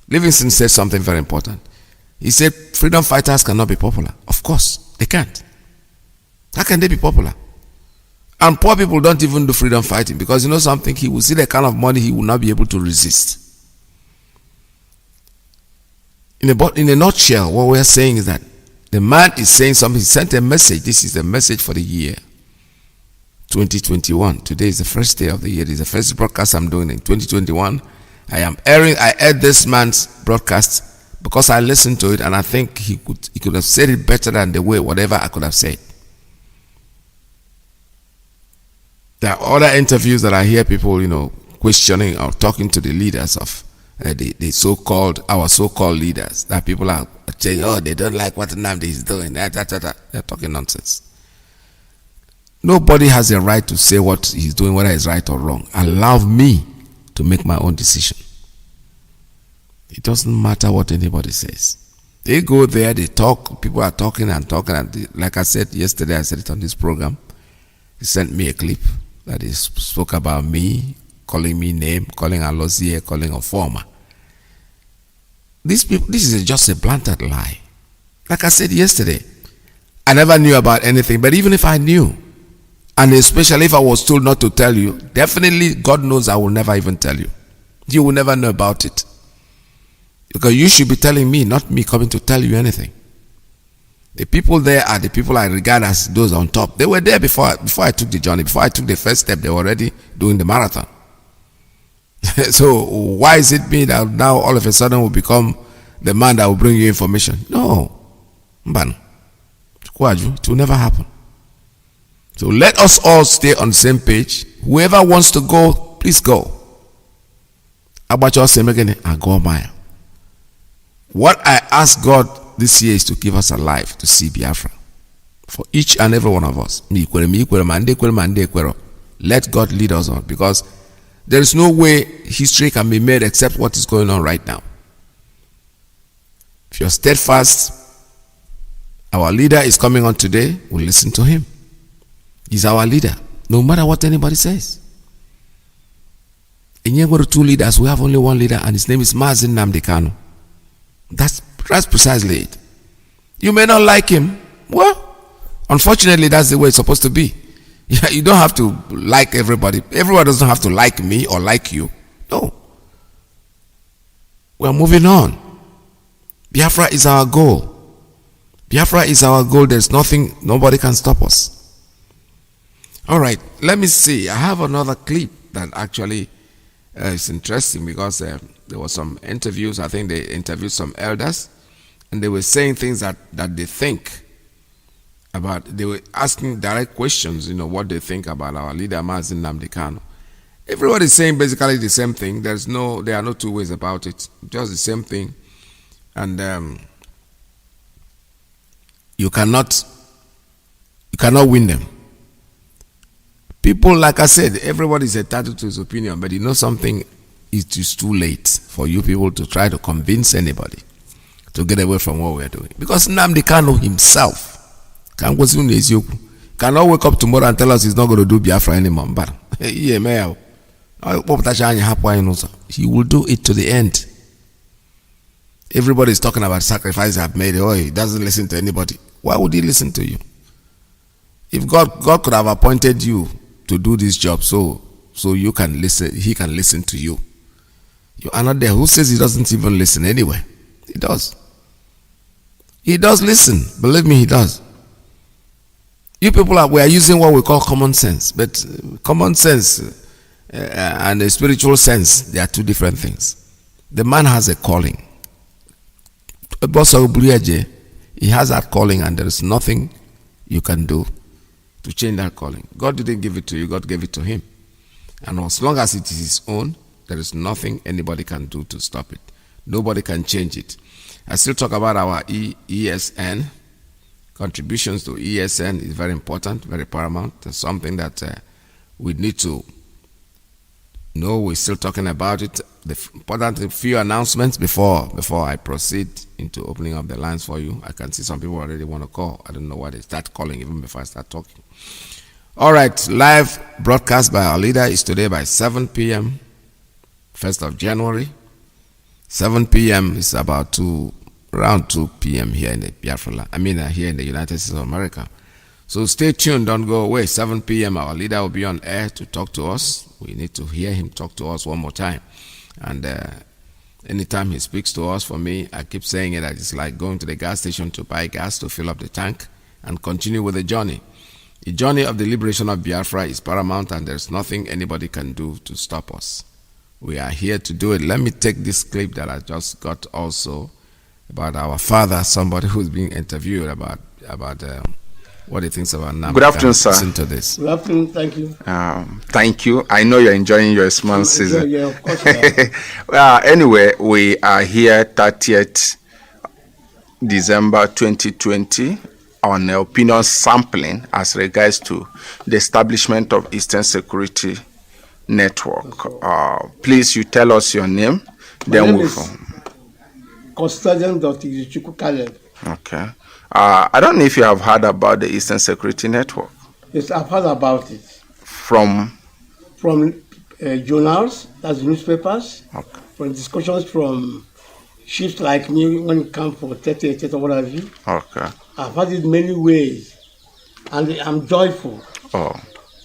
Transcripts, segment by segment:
Livingston said something very important. He said freedom fighters cannot be popular. Of course, they can't. How can they be popular? And poor people don't even do freedom fighting because you know something, he will see the kind of money he will not be able to resist. In a nutshell, what we are saying is that the man is saying something. He sent a message. This is the message for the year 2021. Today is the first day of the year. This is the first broadcast I'm doing in 2021. I aired this man's broadcast because I listened to it and I think he could have said it better than the way whatever I could have said. There are other interviews that I hear people, questioning or talking to the leaders of the so-called, our so-called leaders. That people are saying, oh, they don't like what Nnamdi is doing. They're talking nonsense. Nobody has a right to say what he's doing, whether it's right or wrong. Allow me to make my own decision. It doesn't matter what anybody says. They go there, they talk, people are talking and talking. And like I said yesterday, I said it on this program. He sent me a clip that he spoke about me, calling me name, calling Alozie, calling a former. These people, this is just a blatant lie. Like I said yesterday, I never knew about anything, but even if I knew, and especially if I was told not to tell you, definitely God knows I will never even tell you. You will never know about it. Because you should be telling me, not me coming to tell you anything. The people there are the people I regard as those on top. They were there before I took the journey. Before I took the first step, they were already doing the marathon. So why is it me that now all of a sudden will become the man that will bring you information? No. It will never happen. So let us all stay on the same page. Whoever wants to go, please go. What I ask God this year is to give us a life to see Biafra. For each and every one of us. Let God lead us on. Because there is no way history can be made except what is going on right now. If you're steadfast, our leader is coming on today, we'll listen to him. He's our leader, no matter what anybody says. In Yengoro, two leaders, we have only one leader, and his name is Mazi Nnamdi. That's precisely it. You may not like him. Well, unfortunately, that's the way it's supposed to be. You don't have to like everybody. Everyone doesn't have to like me or like you. No. We're moving on. Biafra is our goal. Biafra is our goal. There's nothing, nobody can stop us. All right, let me see. I have another clip that actually is interesting because there were some interviews. I think they interviewed some elders and they were saying things that they think about. They were asking direct questions, what they think about our leader, Mazi Nnamdi. Everybody is saying basically the same thing. There are no two ways about it. Just the same thing. And you cannot win them. People, like I said, everybody is entitled to his opinion, but something, it is too late for you people to try to convince anybody to get away from what we are doing. Because Nnamdi Kanu himself cannot wake up tomorrow and tell us he's not going to do Biafra anymore. But he will do it to the end. Everybody is talking about sacrifices I've made. Oh, he doesn't listen to anybody. Why would he listen to you? If God could have appointed you to do this job so you can listen, he can listen to you. You are not there. Who says he doesn't even listen anyway? He does. He does listen. Believe me, he does. You people we are using what we call common sense, but common sense and a spiritual sense, they are two different things. The man has a calling. He has that calling, and there is nothing you can do to change that calling. God didn't give it to you, God gave it to him. And as long as it is his own, there is nothing anybody can do to stop it. Nobody can change it. I still talk about our ESN. Contributions to ESN is very important, very paramount. It's something that we need to know. We're still talking about it. The important few announcements before I proceed into opening up the lines for you. I can see some people already want to call. I don't know why they start calling even before I start talking. All right, live broadcast by our leader is today by 7 p.m., 1st of January. 7 p.m. is about around 2 p.m. here in the Biafra. Here in the United States of America. So stay tuned, don't go away. 7 p.m. our leader will be on air to talk to us. We need to hear him talk to us one more time. And anytime he speaks to us, for me, I keep saying it, it's like going to the gas station to buy gas to fill up the tank and continue with the journey. The journey of the liberation of Biafra is paramount, and there's nothing anybody can do to stop us. We are here to do it. Let me take this clip that I just got also about our father, somebody who's being interviewed about what he thinks about Nam. Good afternoon, sir. Listen to this. Good afternoon, thank you. Thank you. I know you're enjoying your small season. Yeah, of course. Anyway, we are here 30th December 2020 on opinion sampling as regards to the establishment of Eastern Security Network. Please, you tell us your name. My name is Custodian Dr. Ichuku Caleb. Okay. I don't know if you have heard about the Eastern Security Network. Yes, I've heard about it. From journals, that's newspapers, okay. From discussions from chiefs like me when it comes for 30 or what have you. Okay. I've heard it many ways, and I'm joyful. Oh.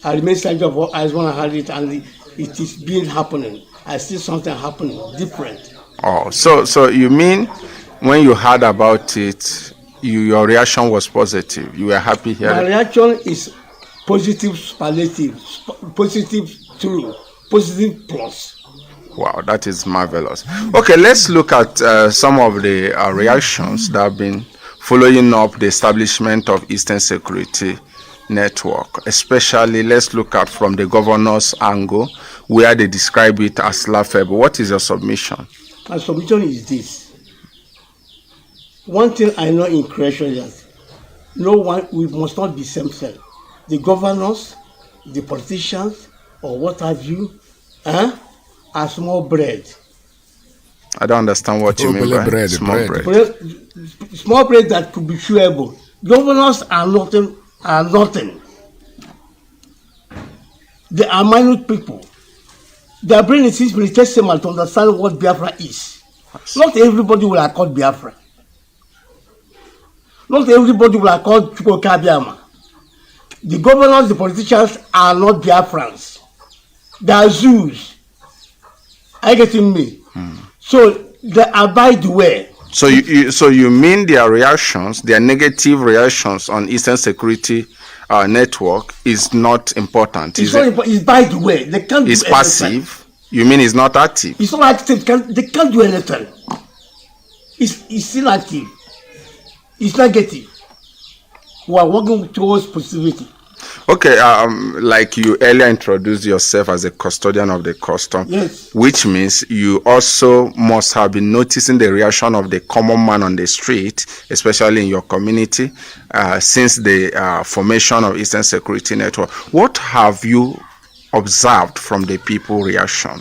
I remain silent of what I want to have it, and it is being happening. I see something happening different. Oh, so you mean when you heard about it, your reaction was positive? You were happy here? My reaction is positive superlative, positive true, positive plus. Wow, that is marvelous. Okay, let's look at some of the reactions that have been following up the establishment of Eastern Security Network. Especially, let's look at from the governor's angle, where they describe it as laughable. What is your submission? My submission is this. One thing I know in creation is we must not be same-self. The governors, the politicians, or what have you, are small bread. I don't understand what you mean by small bread. Small bread that could be chewable. Governors are nothing. They are minute people. Their brain is infinitesimal to understand what Biafra is. Not everybody will accord Biafra. Not everybody will accord Chukwukabiama. The governors, the politicians are not Biafrans. They are Jews. Are you getting me? So they abide the way. So you mean their reactions, their negative reactions on Eastern Security Network is not important? It's not important. It's by the way. They can't do anything. It's passive. You mean it's not active? It's not active. They can't do anything. It's still active. It's negative. We are working towards positivity. Okay, like you earlier introduced yourself as a custodian of the custom, yes. Which means you also must have been noticing the reaction of the common man on the street, especially in your community, since the formation of Eastern Security Network. What have you observed from the people reaction?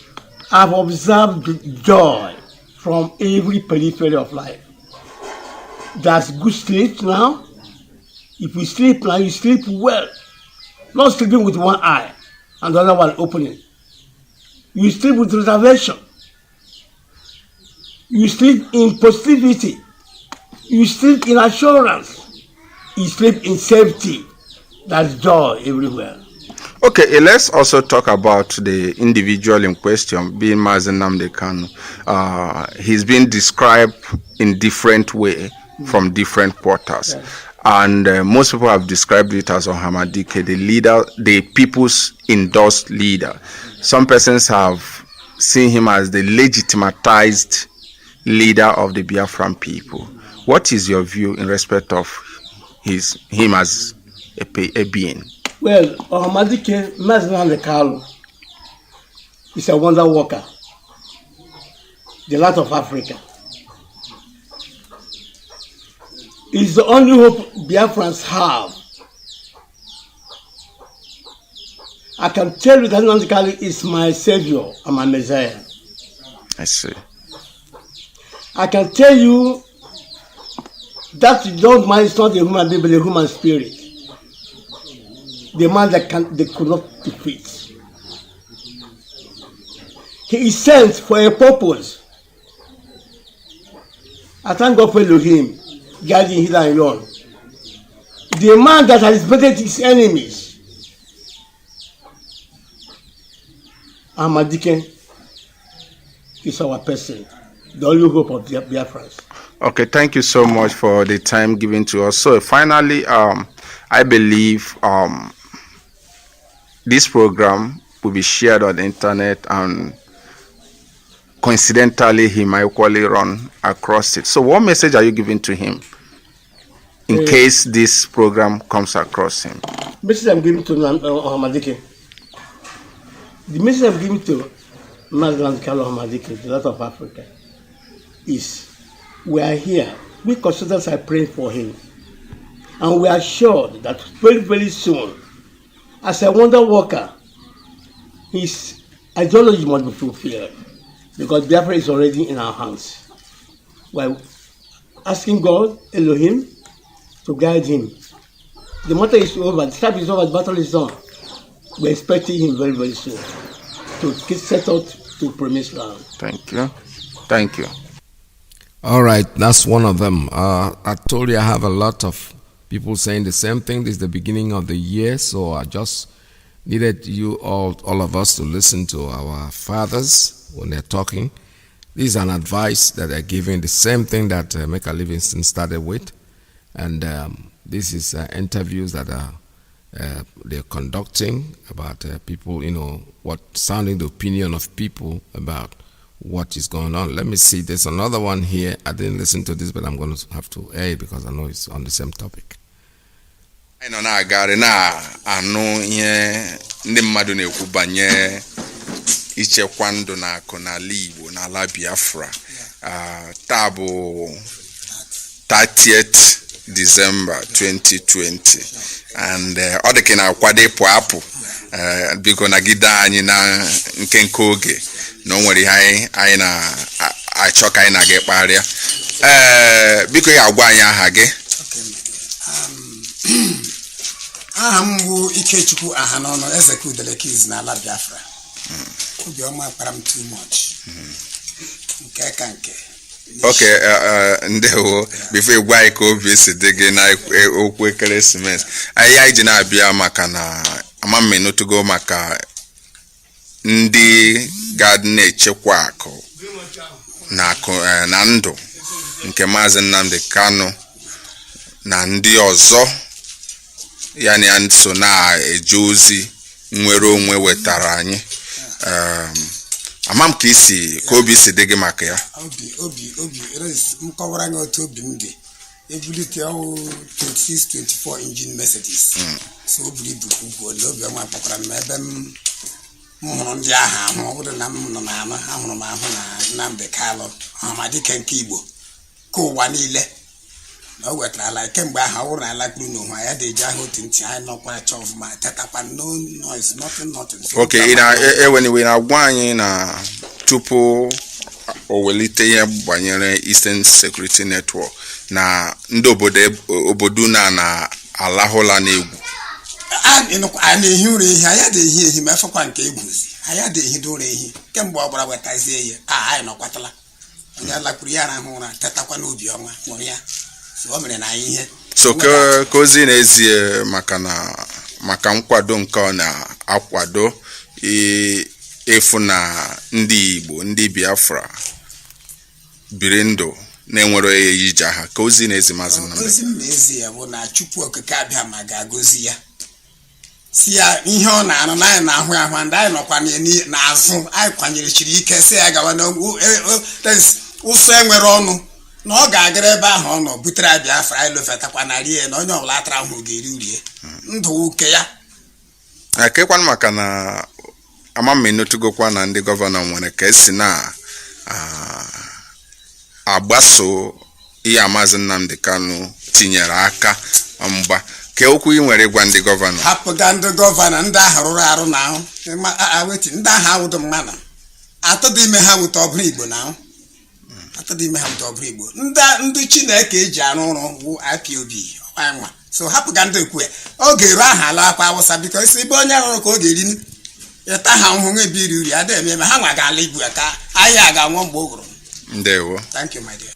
I've observed joy from every periphery of life. There's good sleep now. If you sleep now, you sleep well. Not sleeping with one eye and the other one opening. You sleep with reservation. You sleep in positivity. You sleep in assurance. You sleep in safety. That's joy everywhere. Okay, let's also talk about the individual in question, being Mazi Nnamdi Kanu. He's been described in different way from different quarters. Yes. And most people have described it as Ohamadike, the leader, the people's endorsed leader. Some persons have seen him as the legitimatized leader of the Biafran people. What is your view in respect of him as a being? Well, Ohamadike, Mazi Nnamdi Kanu is a wonder worker, the light of Africa. It's the only hope Biafrans have. I can tell you that Nnamdi Kanu is my savior and my messiah. I see. I can tell you that young man is not a human being, but a human spirit. The man that they could not defeat. He is sent for a purpose. I thank God for Elohim, guiding hither and yon. The man that has betrayed his enemies, Amadike, is our person, the only hope of Biafrans. Okay, thank you so much for the time given to us. So finally, I believe this program will be shared on the internet, and coincidentally, he might equally run across it. So what message are you giving to him in case this program comes across him? Message I'm giving to Amadike. The message I'm giving to Mazi Amadike, the Lord of Africa, is we are here. We consultants are praying for him. And we are sure that very, very soon, as a wonder worker, his ideology must be fulfilled. Because Biafra is already in our hands. We're asking God, Elohim, to guide him. The matter is over, the strife is over, the battle is done. We're expecting him very, very soon to get settled to promised land. Thank you. Thank you. All right, that's one of them. I told you I have a lot of people saying the same thing. This is the beginning of the year, so I just needed you all of us to listen to our fathers when they're talking. This is an advice that they're giving, the same thing that Mecca Livingston started with. And this is interviews that they're conducting about people, sounding the opinion of people about what is going on. Let me see. There's another one here. I didn't listen to this, but I'm going to have to air it because I know it's on the same topic. I know na agari na anu ihe ndị mmadụ na-ekwu banye ichekwa ndụ na akụ n'ala Igbo na ala Biafra. Taa bụ 30th December 2020, and ọ dị ka na-akwado ịpụ apụ biko nagide anyị na nkenke oge na o nwere ihe anyị na-achọ ka anyị na-aga kparịa. Biko ya agwa anyị aha gị. Aha m bụ Ikechukwu aha n'ọnụ Ezeke Udelekiz na ala Biafra. Obiọma kpara m too much. Nke ka nke. Okay, ndewo. Before you gwa ka obi si dị gị na okwu ekeresimesi, anyị ji na-abịa maka na amamme n'otugo maka ndị ga na-echekwa akụ na ndụ nke Maazị Nnamdi Kanu na ndị ọzọ yani ya so na-eje ozi nwere onwe wetara anyị. Amam ka obi si dị gị maka ya. Obi m kọwara anyị otu obi m dị. Ebulite ọwụ 26-24 engine Mercedes. So obiri buku ugwu obi ọma kpọkwara m ebe m hụrụ ndị agha ahụ. Ọ bụrụ na m nọ na ahụrụ m ahụ na Nnamdi Kanu Amadike nke Igbo ka ụwa niile na o wetara ala kemgbe ahụ. Ọ bụrụ na ala kpuru n'onwe ya dị eji ahụ otu ntị anyị nọkwa achọ ọfụma tetakwa no noise nothing. Okay, iwe na-agwa anyị na tupu o welite ihe gbanyere Eastern Security Network na ndị obodo na-alahụla n'egwu. A na-ehi ụra ehi, anya dị ehi ma efekwa nke egwuzi. Anya dị ehi dụrụ ehi kemgbe ọ gbara wetazie ya. Anyị nọkwatala onye lakpuru ya rahụ ụra tetakwa n'obi ọnwa nwụrụ ya. So o mere na ihe. So ka ozi n'ezie maka nkwado nke ọ na-akwado efu na ndị Igbo ndị Biafra biri ndụ na-enwere ejije ha, ka ozi n'ezi Maazị Nnamdi. Ozi n'ezi ya bụ na Chukwu okike abịa ma ga-agọzi ya. Si ya ihe ọ na-arụ na anyị na-ahụ ahụ, ndị anyị nọkwa n'azụ anyị kwanyere chiri ike si ya gawa n'ụsọ enwere ọnụ na ọ ga-agara ebe ahụ ọ nọ butere Biafra anyị lofetakwa na rie na onye ọbụla atara ahụ ga-eri urie ndụ uke ya. Kekwanụ maka na amamme n'otugokwa na ndị gọvanọ nwere ka esi na agbaso ihe Maazị Nnamdi Kanu tinyere aka mgba. Ka okwu ị nwere gwa ndị gọvanọ? Hapụga ndị gọvanọ ndị ahụ rụrụ arụ na ahụ ndị ahụ awụdụ mmanụ atọ dị ime ha wụta ọbụrụ Igbo na ahụ atọ dị ime ha wụta ọbụrụ Igbo ndị Chineke eji arụ ọrụ wụ IPOB ọnwa. So hapụga ndị ekwe oge eru aha ala akwa Awụsa biko isi ebe onye rụrụ ka ọ ga-eri ịta ha ahụhụ ebe iri uri adịghị eme ha nwa ga-ala Igbo ka anyị ga-anwụ mgbe o gwụrụ. Ndewo. Thank you, my dear.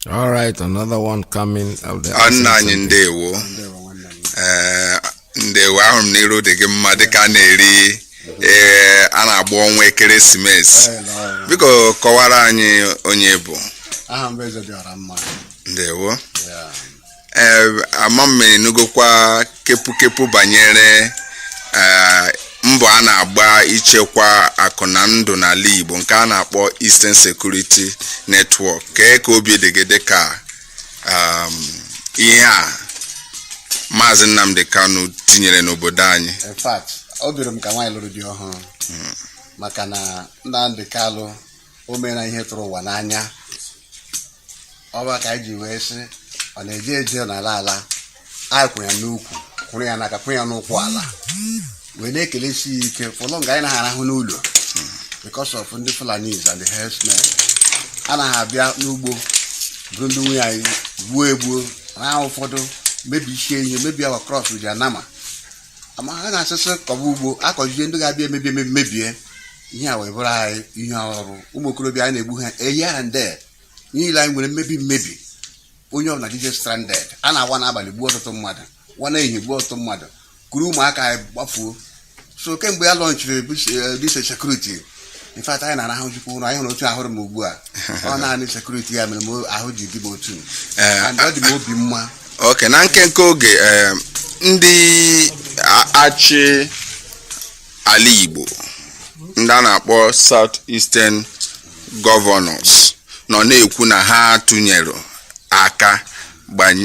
All right, another one coming out there. Anyị ndewo. Ndewo ahụ m n'iru dị gị mma dịka na-eri a na-agba ọnwa ekeresimesi. Biko kọwara anyị onye bụ. Ndewo. Ama m enugokwa kepu banyere mbọ a na-agba ichekwa akụ na ndụ n'ala Igbo nke a na-akpọ Eastern Security Network ka obi dị gị dịka ihe a Mazi Nnamdi Kanu tinyere n'obodo anyị. In fact, obi m ka nwaanyị lụrụ di ọhụrụ maka na Nnamdi Kanu o mere ihe tụrụ ụwa n'anya. Ọ bụ ka anyị ji wee sị ọ na-eje eje n'ala ala anyị kwụrụ ya n'ukwu kwụrụ ya n'aka kwụrụ ya n'ụkwụ ala wee na-ekelesi ike fọlọ nga anyị na-arahụ n'ụlọ because of ndị Fulanis and the herdsmen anaghị abịa n'ugbo bụrụ ndị nwunye anyị gbuo na ụfọdụ mebi isi enyi mebi awa cross with anama ama ha na-asịsị kọba ugbo akọjije ndị ga-abịa mebie ihe a wee bụrụ anyị ihe ọrụ ụmụ okorobịa anyị na-egbu ha eyi and there niile anyị nwere mmebi onye ọbụla dije stranded a na-awa n'abalị gbuo ọtụtụ mmadụ nwa na-ehihie gbuo ọtụtụ mmadụ kuru ụmụaka anyị gbafuo so kemgbe ya lọnchiri this security in fact anyị na-arahụ jikwa ụra anyị hụrụ otu ahụrụ m ugbu a ọ naanị security ya mere m ahụ ji dị m otu and ọ dị m obi mma. Okay, na nke oge ndị achị ala Igbo ndị a na-akpọ South Eastern Governors nọ na-ekwu na ha tụnyere aka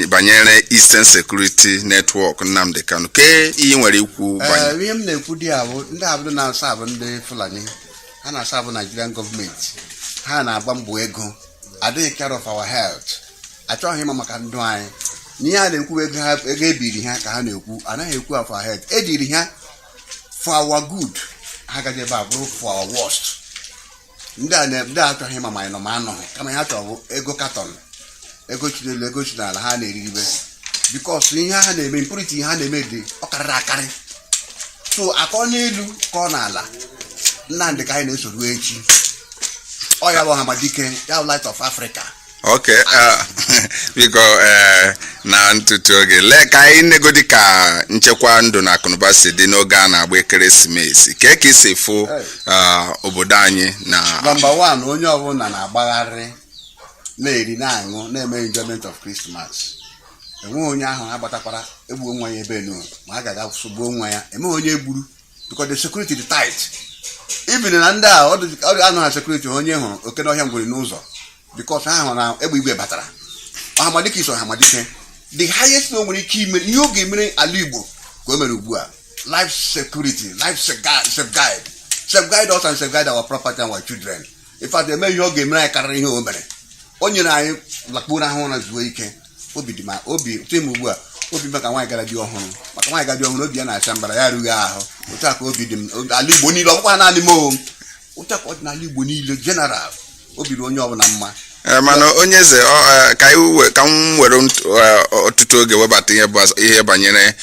banyere Eastern Security Network Nnamdi Kanu ke ihe nwere ikwu banyere ihe m na-ekwu dị abụ ndị abụrụ na-asa abụ ndị Fulani ha na-asa abụ Nigerian gọọmenti ha na-agba mbọ ego adịghị care of our health achọghị ịma maka ndụ anyị n'ihe a na-ekwu ego ebiri ha ka ha na-ekwu anaghị ekwu of our health ediri ha for our good ha gaji ebe a bụrụ for our worst ndị achọghị ịma ma anyị nọ ma anọghị kama ha chọrọ ego katọn ego chinelu ego chinala ha na-eriribe because ihe ha na-eme impurity ha na-eme dị ọ karịrị akarị so akọ n'elu ka ọ n'ala Nnamdi ka anyị na-esoro echi ọ ya bụ Hamadike ya Light of Africa. Okay, because na ntutu oge le ka anyị negodi ka nchekwa ndụ na akụnụba si dị n'oge a na-agba ekeresimesi ka isi fụ obodo anyị na number 1 onye ọbụla na-agbagharị na-eri na-aṅụ na-eme enjoyment of Christmas enweghị onye ahụ ha gbatakwara egbuo nwa ya ebe nu ma a ga-aga sogbuo nwa ya emeghị onye egburu because the security dị tight even na ndị a ọ anụ ha security onye hụrụ oke n'ọhịa ngwere n'ụzọ because ha hụrụ na egbe igwe batara Hamadike iso Hamadike the highest no nwere ike imere ihe oge emere ala Igbo ka o mere ugbu a life security life safeguard us and safeguard our property and our children. In fact eme ihe oge emere anyị karịrị ihe o mere o nyere anyị lakpuo ahụ na zuo ike obi dị ma obi tim ugbu a obi maka nwaanyị gara di ọhụrụ maka nwaanyị gara di ọhụrụ obi ya na-acha mbara ya arụghị ahụ otu a ka obi dị m ala Igbo niile ọ bụkwa naanị m otu a ka ọ dị n'ala Igbo niile general obi dị onye ọbụla mma. Mana onye eze ka m were ọtụtụ oge webata ihe banyere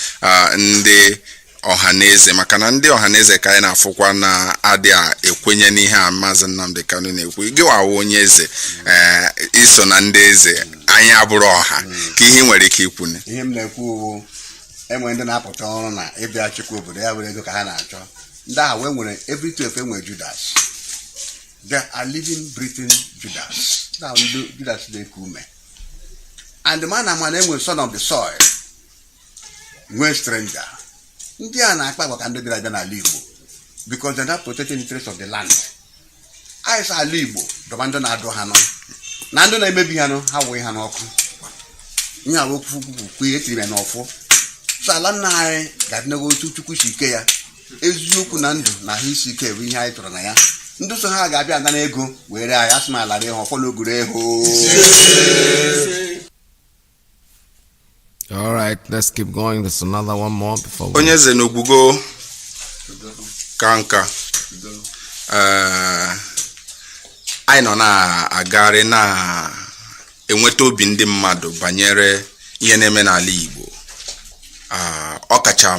ndị ọhaneze maka na ndị ọhaneze ka anyị na-afụkwa na adị ekwenye n'ihe a Mazi Nnamdi Kanu na-ekwu gị wawo onye eze iso na ndị eze anyị abụrụ ọha ka ihe nwere ike ikwu ihe m na-ekwu enwe ndị na-apụta ọrụ na ịbịa chịkwa obodo ya were ego ka ha na-achọ ndị ahụ wee nwere every 12 enwe Judas. They are living breathing Judas. Now Judas na-eku ume and the man enwe son of the soil nwee stranger ndị a na-akpa agwa ka ndị bịara abịa n'ala Igbo because they're not protecting the interest of the land. Anyị sa ala Igbo dọba ndị na-adụ ha nọ na ndị na-emebi ha nọ ha wee ha n'ọkụ ihe a okwu etiri ya n'ọfụ so ala nna anyị ga-adịnego otu Chukwu si ike ya eziokwu na ndụ na ahụ isi ike bụ ihe anyị tụrụ na ya ndị so ha ga-abịa ana ego were anyị asị m ala rị ha ọfọ n'ogoro eho. All right, let's keep going. There's another one more before we... Onye ze n'ogbugo ka nka anyị nọ na-agagharị na-enweta obi ndị mmadụ banyere ihe na-eme n'ala Igbo ọ kacha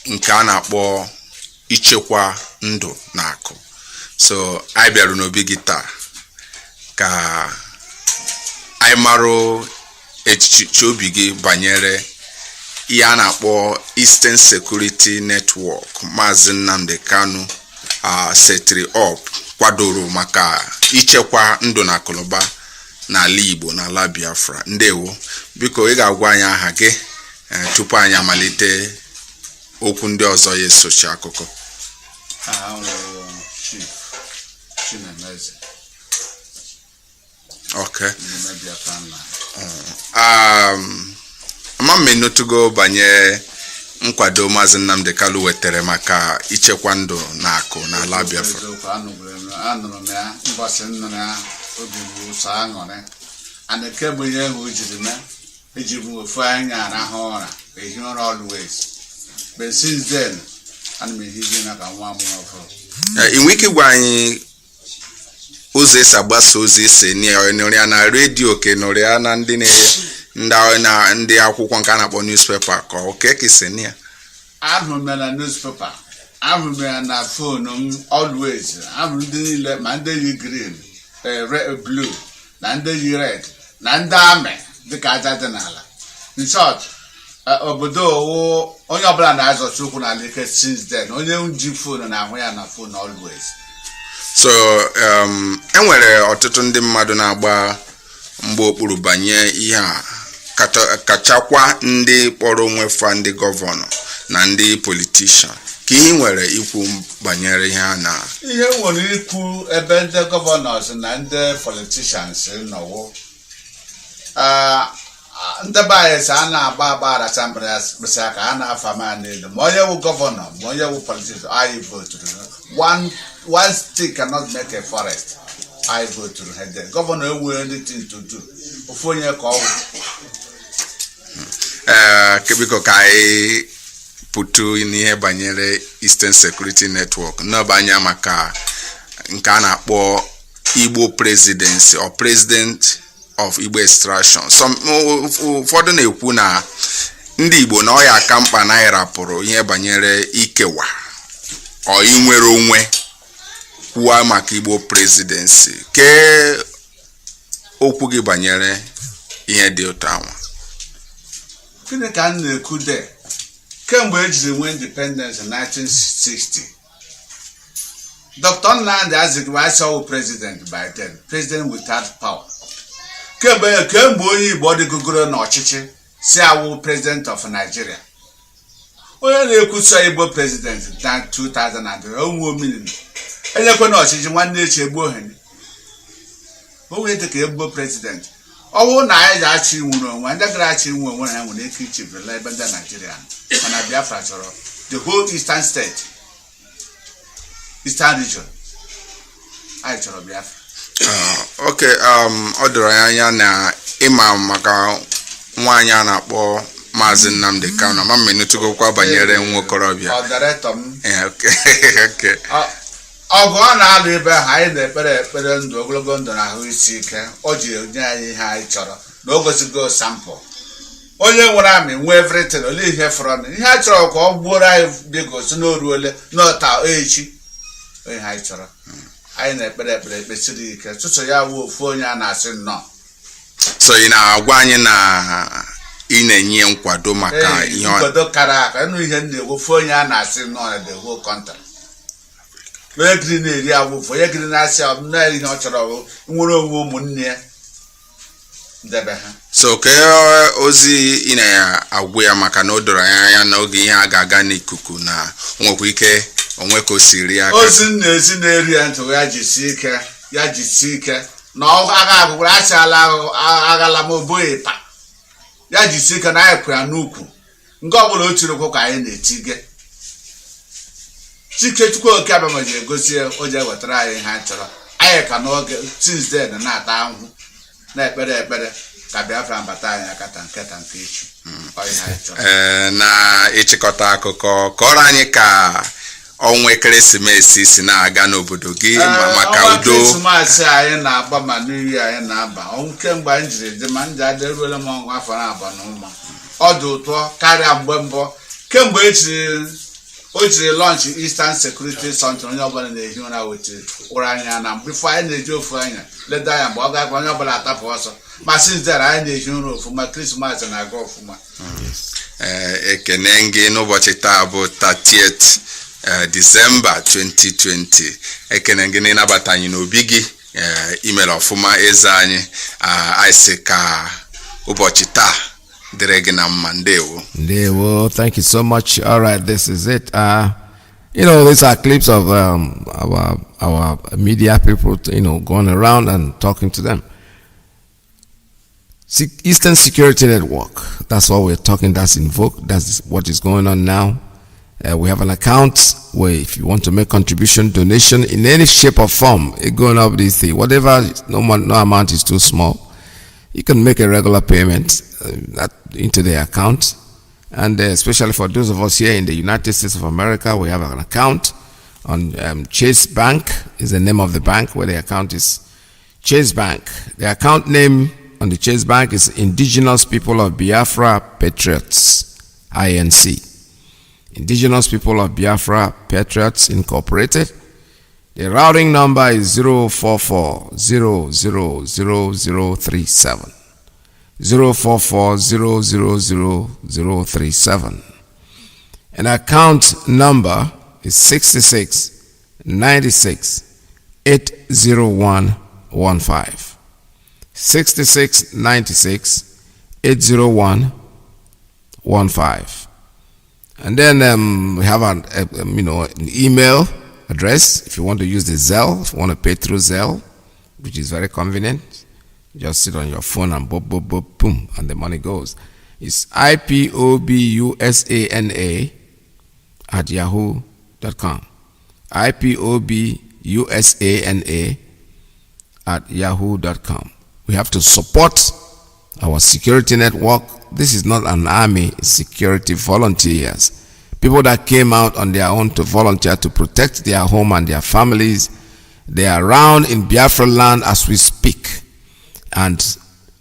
nke a na-akpọ ichekwa ndụ na akụ. So anyị bịara n'obi gị taa ka anyị marụ echiche obi gị banyere ihe a na-akpọ Eastern Security Network Mazi Nnamdi Kanu setiri up kwadoro maka ichekwa ndụ na akụnụba n'ala Igbo na ala Biafra. Ndewo, biko ị ga-agwa anyị aha gị tupu anyị amalite okwu ndị ọzọ ya esochi akụkọ. Okay. Ama m enutugo banye nkwado Mazi Nnamdi Kanu wetere maka ichekwa ndụ na akụ na ala Biafra. Anụrụ m ya mbọsị nnụrụ ya obi bụ ụsọ aṅụrị ana kemgbe ihe ahụ jiri mee eji bụ ofu anya arahụ ụra ehi ụra always but since then ana m ehizi na ka nwa amụrụ ọfụrụ. Inwe ike gwa anyị ụzọ esi agbasa ozi esi nụrụ ya na redio ke nụrụ ya na ndị akwụkwọ nke a na-akpọ newspaper ka ọ ka esi ya? Ahụrụ m ya na newspaper, ahụrụ m ya na fonu m always, ahụrụ ndị niile ma ndị yi green, blue na ndị yi red na ndị amị dịka aja dị n'ala. In short, obodo owu onye ọbụla na-azọchi ụkwụ n'ala ike since then. Onye ji fonu na-ahụ ya na fonu always. So enwere ọtụtụ ndị mmadụ na-agba mgbe okpuru banye ihe a kachakwa ndị kpọrọ onwe fa ndị gọvanọ na ndị politishan. Ka ihe nwere ikwu banyere ihe a na ihe nwere ikwu ebe ndị gọvanọs na ndị politishans nọwo ndị bayes a na-agba aracha mbere ya kpesị aka a na-afa ma n'elu ma onye wụ gọvanọ ma onye wụ politishan anyị voturu one stick cannot make a forest. I voturu ha. Gọvanọ enwere anything to do ofu onye ka ọ biko ka anyị pụtụ n'ihe banyere Eastern Security Network n'ọbanya maka nke a na-akpọ Igbo Presidency or President of Igbo Extraction. Ụfọdụ na-ekwu na ndị Igbo na ọya aka mkpa na ịrapụrụ ihe banyere ikewa ọ inwere onwe kwuwa maka Igbo Presidency. Ke okwu gị banyere ihe dị otu ahụ? Gịnị ka m na-ekwu de kemgbe ejiri nwee independence in 1960 Dr. Nnamdi Azikiwe president by then, president without power. Kemgbe onye Igbo dịgogoro n'ọchịchị si awụ president of Nigeria. Onye na-ekwusa Igbo president na 2003 onwe omini enyekwe n'ọchịchị nwanne echi egbu ohenye onwe dịka Igbo president. Ọwụ na anyị ga-achị nwere onwe ndị gara achị nwe onwe ha nwere ike ichebirila ebe ndị Nigeria mana Biafra chọrọ the whole eastern state, eastern region. Anyị chọrọ Biafra. Okay, ọ doro anya na ịma maka nwaanyị a na-akpọ Mazi Nnamdi Kanu ma menụtụgokwa banyere nwokorobịa. Okay. Ọgụ ọ na-alụ ebe ahụ anyị na-ekpere ndụ ogologo ndụ na ahụ isi ike. O ji onye anyị ihe anyị chọrọ na o gosigo sample. Onye nwere amị nwee everything ole ihe fọrọ ihe a chọrọ ka ọ gbuoro anyị biko si n'oruole n'ọta echi. Onye anyị chọrọ anyị na-ekpere ekpesiri ike tụtụ ya wuo ofu onye a na-asị nnọọ. So ị na-agwa anyị na ị na-enye nkwado maka ihe nkwado kara aka ịnụ ihe ndị ofu onye a na-asị nnọọ the whole country. Onye gịrị na-eri awụfụ, onye gịrị na-asị na ihe ọ chọrọ nwere onwe ụmụnne ya debe ha. So ke ozi ị na-agwụ ya maka na o doro anya n'oge ihe a ga-aga n'ikuku na nwekwa ike onwe ka o siri aka. Ozi na-ezi na-eri ya ntụ ya jisi ike na ọ agagụgwara achala aghala m oboghị pa ya jisi ike na anyị kwụ ya n'ukwu nke ọbụla o tiri okwu ka anyị na-etige Chikechukwu oke abama ji egosi o ji ewetara anyị ha chọrọ anyị ka n'oge since then na-ata ahụhụ na-ekpere ka Biafra mbata anyị akata nketa nke echi. Na ịchịkọta akụkọ kọrọ anyị ka ọnwa ekeresimesi si na-aga n'obodo gị maka udo. Ekeresimesi anyị na-agba ma n'iyi anyị na-aba kemgbe anyị jiri dị ma ndị adịruola m afọ na-aba n'ụma ọ dị ụtọ karịa mgbe mbụ kemgbe echiri Ojiri launch Eastern Security something onye ọbụla na-ehi ụra wetere ụra anya na before anyị na-eji ofu anya leda ya mgbe ọ ga-akwa onye ọbụla atapụ ọsọ ma since there anyị na-ehi ụra ofuma Christmas na-aga ofuma. Ekene gị n'ụbọchị taa bụ 30th December 2020. Ekene gị n'ịnabata anyị n'obi gị email ọfụma eze anyị anyị sị ka ụbọchị taa dịrị gị na mma. Ndewo, thank you so much. All right, this is it. These are clips of our media people, going around and talking to them. Eastern Security Network, that's what we're talking, that's invoked, that's what is going on now. We have an account where if you want to make contribution, donation in any shape or form, going up this thing, whatever, no amount is too small, you can make a regular payment into the account. And especially for those of us here in the United States of America, we have an account on Chase Bank is the name of the bank, where the account is Chase Bank. The account name on the Chase Bank is Indigenous People of Biafra Patriots, INC. Indigenous People of Biafra Patriots Incorporated. The routing number is 044000037. 044000037. And account number is 6696-80115. 6696-80115. And then we have an email address if you want to use the Zelle, if you want to pay through Zelle, which is very convenient. Just sit on your phone and boom, boom, boom, boom, and the money goes. It's IPOBUSANA@yahoo.com. IPOBUSANA@yahoo.com. We have to support our security network. This is not an army, it's security volunteers. People that came out on their own to volunteer to protect their home and their families. They are around in Biafra land as we speak. And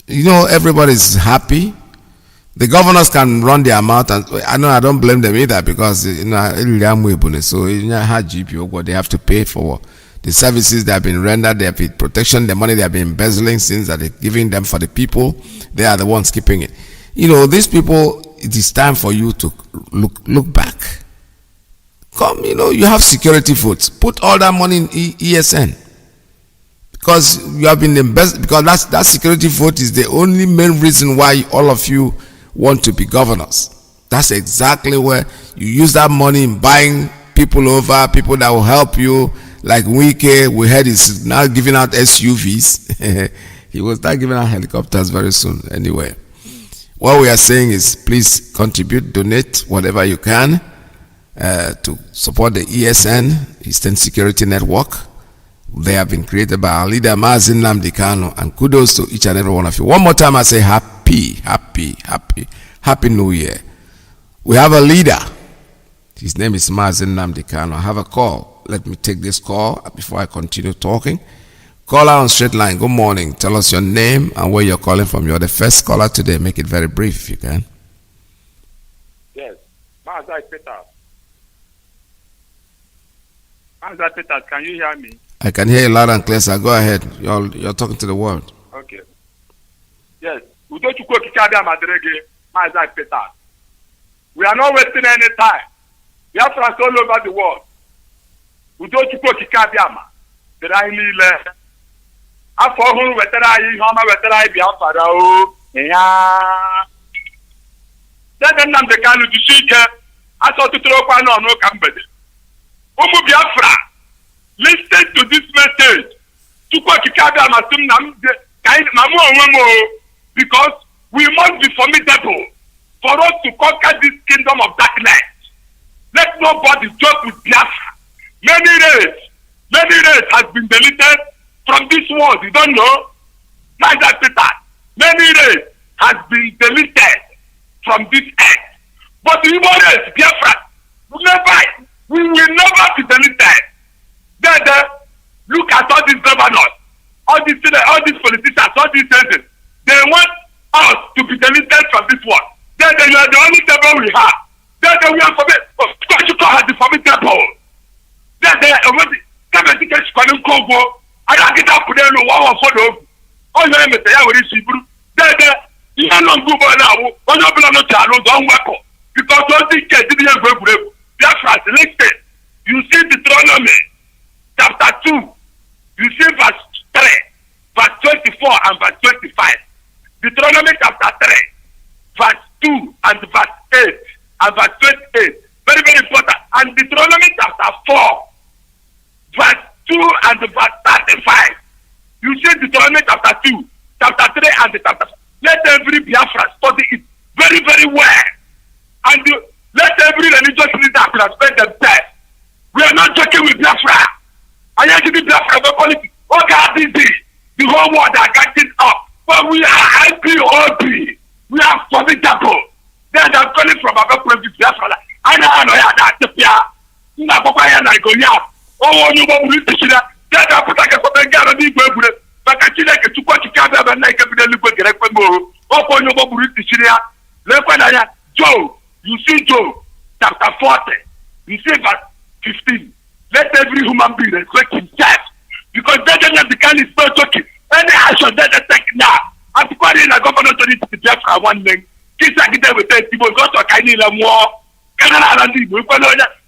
everybody's happy. The governors can run their mouth, and I don't blame them either, because so they have to pay for the services that have been rendered, they have been protection, the money they have been embezzling since that they're giving them for the people. They are the ones keeping it. These people, it is time for you to look back. Come, you have security votes. Put all that money in ESN. Because you have been invested, because that security vote is the only main reason why all of you want to be governors. That's exactly where you use that money in buying people over, people that will help you. Like Iyke, we heard is now giving out SUVs. He will start giving out helicopters very soon. Anyway, what we are saying is please contribute, donate whatever you can to support the ESN, Eastern Security Network. They have been created by our leader Mazi, and kudos to each and every one of you. One more time I say happy New Year. We have a leader. His name is Mazi. I have a call. Let me take this call before I continue talking. Caller on straight line. Good morning. Tell us your name and where you're calling from. You're the first caller today. Make it very brief if you can. Yes. Mazi Peter. Mazi Peter, can you hear me? I can hear you loud and clear, sir. Go ahead. You're talking to the world. Okay. Yes. We are not wasting any time. We have friends all over the world. We don't go to Kadiama. The Rainile. I for whom veteran, Hama veteran, Biafra. Yeah. Then the kind of decision I thought to throw one on no company. Umu Biafra. Listen to this message. Because we must be formidable for us to conquer this kingdom of darkness. Let nobody joke with Biafra. Many races has been deleted from this world. You don't know? Mazi Peter. Many races has been deleted from this earth. But the Igbo race, Biafra, we will never be deleted. Then look at all these governors, all these politicians, all these senators. They want us to be deleted from this world. Then you are the only devil we have. Then we are forbidden. Has the onye emete ya were isi buru dede ihe nọ nke ugbo na-awụ onye ọbụla nọchi alụ ụzọ nwekọ because ozi nke dịrị ya egwuregwu Biafra selected. You see Deuteronomy chapter 2, you see verse 3, verse 24 and verse 25. Deuteronomy chapter 3, verse 2 and verse 8 and verse 28. Very, very important. And Deuteronomy chapter 4, verse 2 and verse 35. You see Deuteronomy chapter 2, chapter 3 and chapter 4. Let every Biafra study it very, very well. And let every religious leader respect themselves. We are not joking with Biafra. I am giving Biafra the politics. Oh God, the whole world are getting up. But we are IPOB. We are formidable. They are calling from our province Biafra. I know that the Pia. Oh, you want to see that? Get up with a couple of guaranteed. But I feel like a two quarter cab and like a little direct more. Oh, you want to see that? Look at Joe. You see Job, chapter 40, you see verse 15. Let every human being respect himself. Because they don't have the kind of not joking. Any action that they take now, I'm calling a governor to the Biafra one thing. Kids are getting with 30 people, go to a kind of war. Canada and the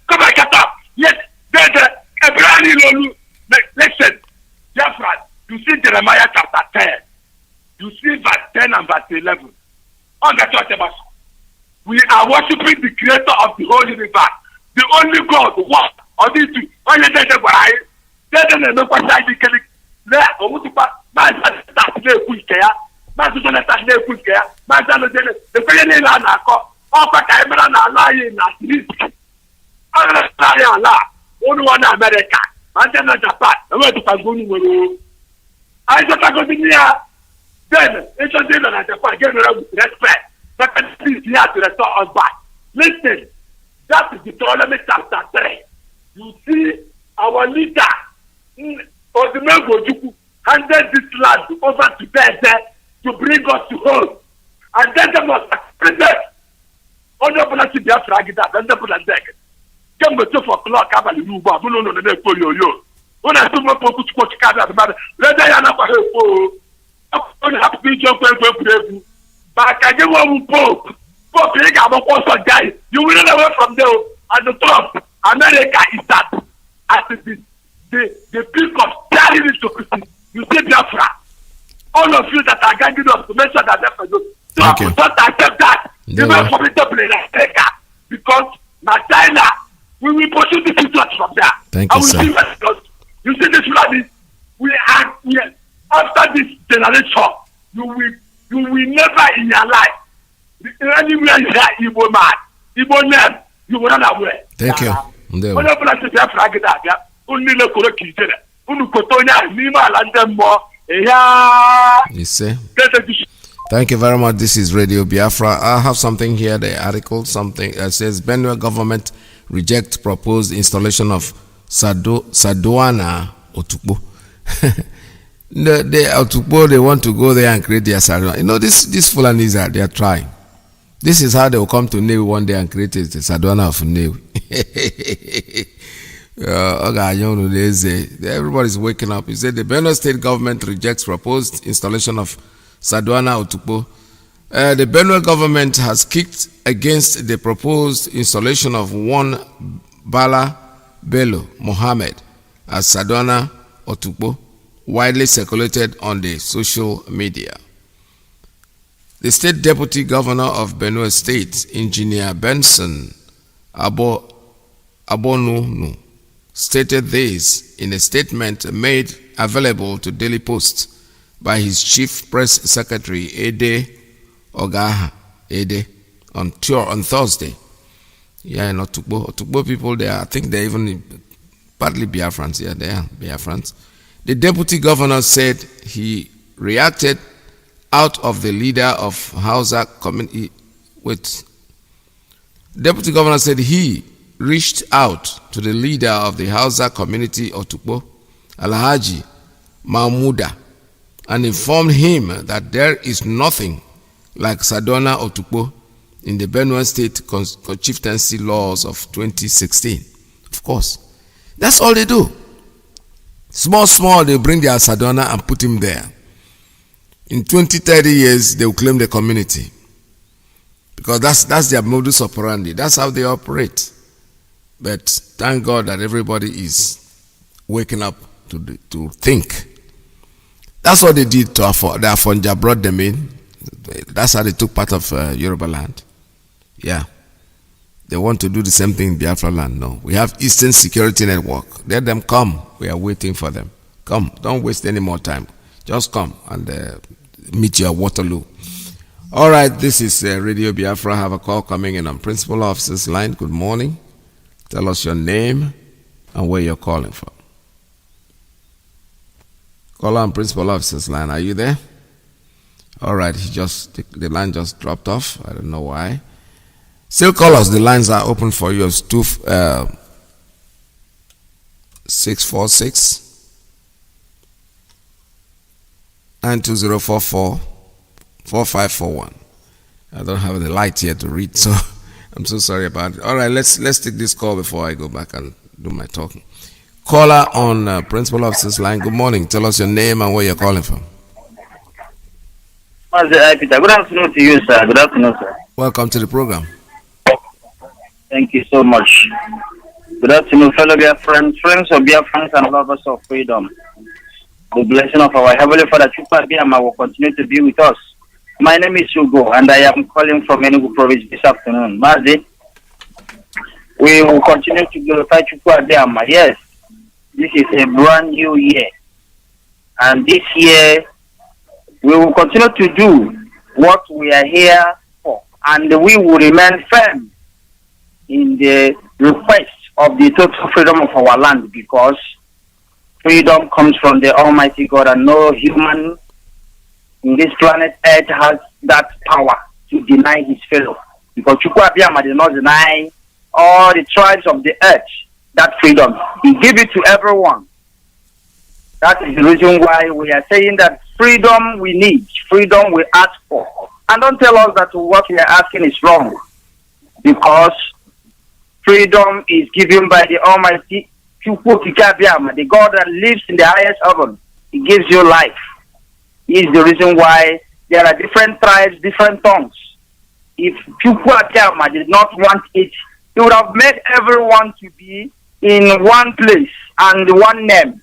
come back up. Yes, there's a brand new listen. Biafra, you see Jeremiah chapter 10. You see verse 10 and verse 11. On the church about. We are worshiping the creator of the whole universe, the only God. What? On these two, on the dead guy, dead and no question. There, or what about Mazi start to put care? Mazi don't start to put care. Mazi the very land I call. All the time, and I lie in at least. I lie Allah. Only one America. And then Japan. I went to Panguni. I just go to here. Then it's a dinner at Japan. Get around with respect. But please, you have to restore us back. Listen, that is Deuteronomy chapter 3. You see, our leader, Odumegojuku, handed this land over to them to bring us to home. And then they must explain it. Honorable Biafra, get up, and they put a deck. Come to 2 o'clock, I'm going to move on. No, no. When I do my focus, what you can't have about it, let them have a help. I'm going to have to be jumping. But I give one Pope. Pope, you will run away from there. At the top, America is that. As the people of carrying it to Christian. You see Biafra. All of you that are ganging up to mention that they for you. Don't accept that. You will formidable in America. Because now China, we will pursue the future from there. Thank you, sir. You see this money? We are after this generation, you will never in your life, anywhere you hear Igbo man, Igbo name, you will run away. Thank you. You see? Thank you very much. This is Radio Biafra. I have something here, the article, something that says Benue government reject proposed installation of Saduana Otukpo. The Otukpo, they want to go there and create their Saduana. You know, these Fulanis they are trying. This is how they will come to Newi one day and create the Saduana of Newi. Everybody's waking up. He said the Benue state government rejects proposed installation of Saduana Otukpo. The Benue government has kicked against the proposed installation of one Bala Bello Mohammed as Saduana Otukpo, widely circulated on the social media. The state deputy governor of Benue State, Engineer Benson Abonunu, stated this in a statement made available to Daily Post by his chief press secretary, Ede Ogaha, on Thursday. Yeah, not Otukpo people there. I think they're even partly Biafrans. Yeah, they are Biafrans. The deputy governor said he reacted out of the leader of Hausa community. Deputy governor said he reached out to the leader of the Hausa community, Otukpo, Alhaji Mahmuda, and informed him that there is nothing like Saduana Otukpo in the Benue State Chieftaincy laws of 2016. Of course. That's all they do. Small, they bring their Saduana and put him there. In 20, 30 years, they will claim the community. Because that's their modus operandi. That's how they operate. But thank God that everybody is waking up to think. That's what they did to the Afonja, brought them in. That's how they took part of Yoruba land. Yeah. They want to do the same thing in Biafra land. No. We have Eastern Security Network. Let them come. We are waiting for them. Come. Don't waste any more time. Just come and meet you at Waterloo. All right. This is Radio Biafra. I have a call coming in on Principal Officer's line. Good morning. Tell us your name and where you're calling from. Caller on Principal Officer's line. Are you there? All right. The line just dropped off. I don't know why. Still call us. The lines are open for you. It's 646 92044 4541. I don't have the light here to read, so I'm so sorry about it. All right, let's take this call before I go back and do my talking. Caller on Principal Officer's line. Good morning. Tell us your name and where you're calling from. Mazi, Peter. Good afternoon to you, sir. Good afternoon, sir. Welcome to the program. Thank you so much. Good afternoon, fellow Biafrans, friends of Biafrans and lovers of freedom. The blessing of our Heavenly Father, Chukwu Abiyama, will continue to be with us. My name is Hugo, and I am calling from Enugu Province this afternoon. Mazi, we will continue to glorify Chukwu Abiyama. Yes, this is a brand new year. And this year, we will continue to do what we are here for. And we will remain firm in the request of the total freedom of our land, because freedom comes from the Almighty God, and no human in this planet Earth has that power to deny his fellow. Because Chukwu Abiyama did not deny all the tribes of the earth that freedom. He gave it to everyone. That is the reason why we are saying that freedom we need, freedom we ask for. And don't tell us that what we are asking is wrong, because freedom is given by the Almighty Chukwu Abiyama, the God that lives in the highest heaven. He gives you life. He is the reason why there are different tribes, different tongues. If Chukwu Abiyama did not want it, he would have made everyone to be in one place and one name.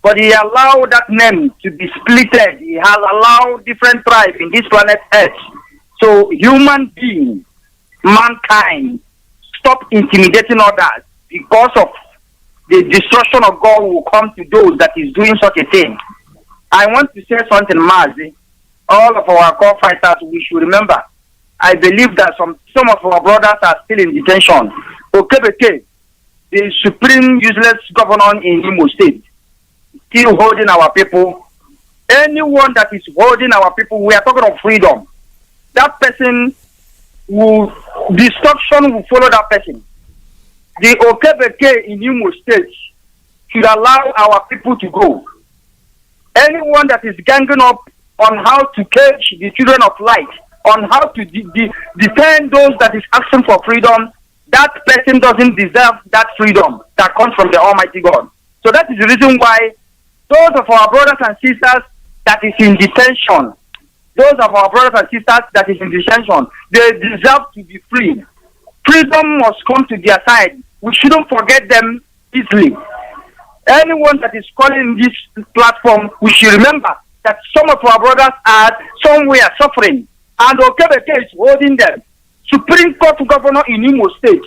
But he allowed that name to be splitted. He has allowed different tribes in this planet Earth. So human beings, mankind, stop intimidating others, because of the destruction of God will come to those that is doing such a thing. I want to say something, Mazi. All of our core fighters, we should remember. I believe that some of our brothers are still in detention. Okebeke, the supreme useless governor in Imo State, still holding our people. Anyone that is holding our people, we are talking of freedom. That person destruction will follow that person. The Okebeke in Imo State should allow our people to go. Anyone that is ganging up on how to cage the children of light, on how to defend those that is asking for freedom, that person doesn't deserve that freedom that comes from the Almighty God. So that is the reason why those of our brothers and sisters that is in detention, they deserve to be free. Freedom must come to their side. We shouldn't forget them easily. Anyone that is calling this platform, we should remember that some of our brothers are somewhere suffering, and Okebeke is holding them. Supreme Court governor in Imo State,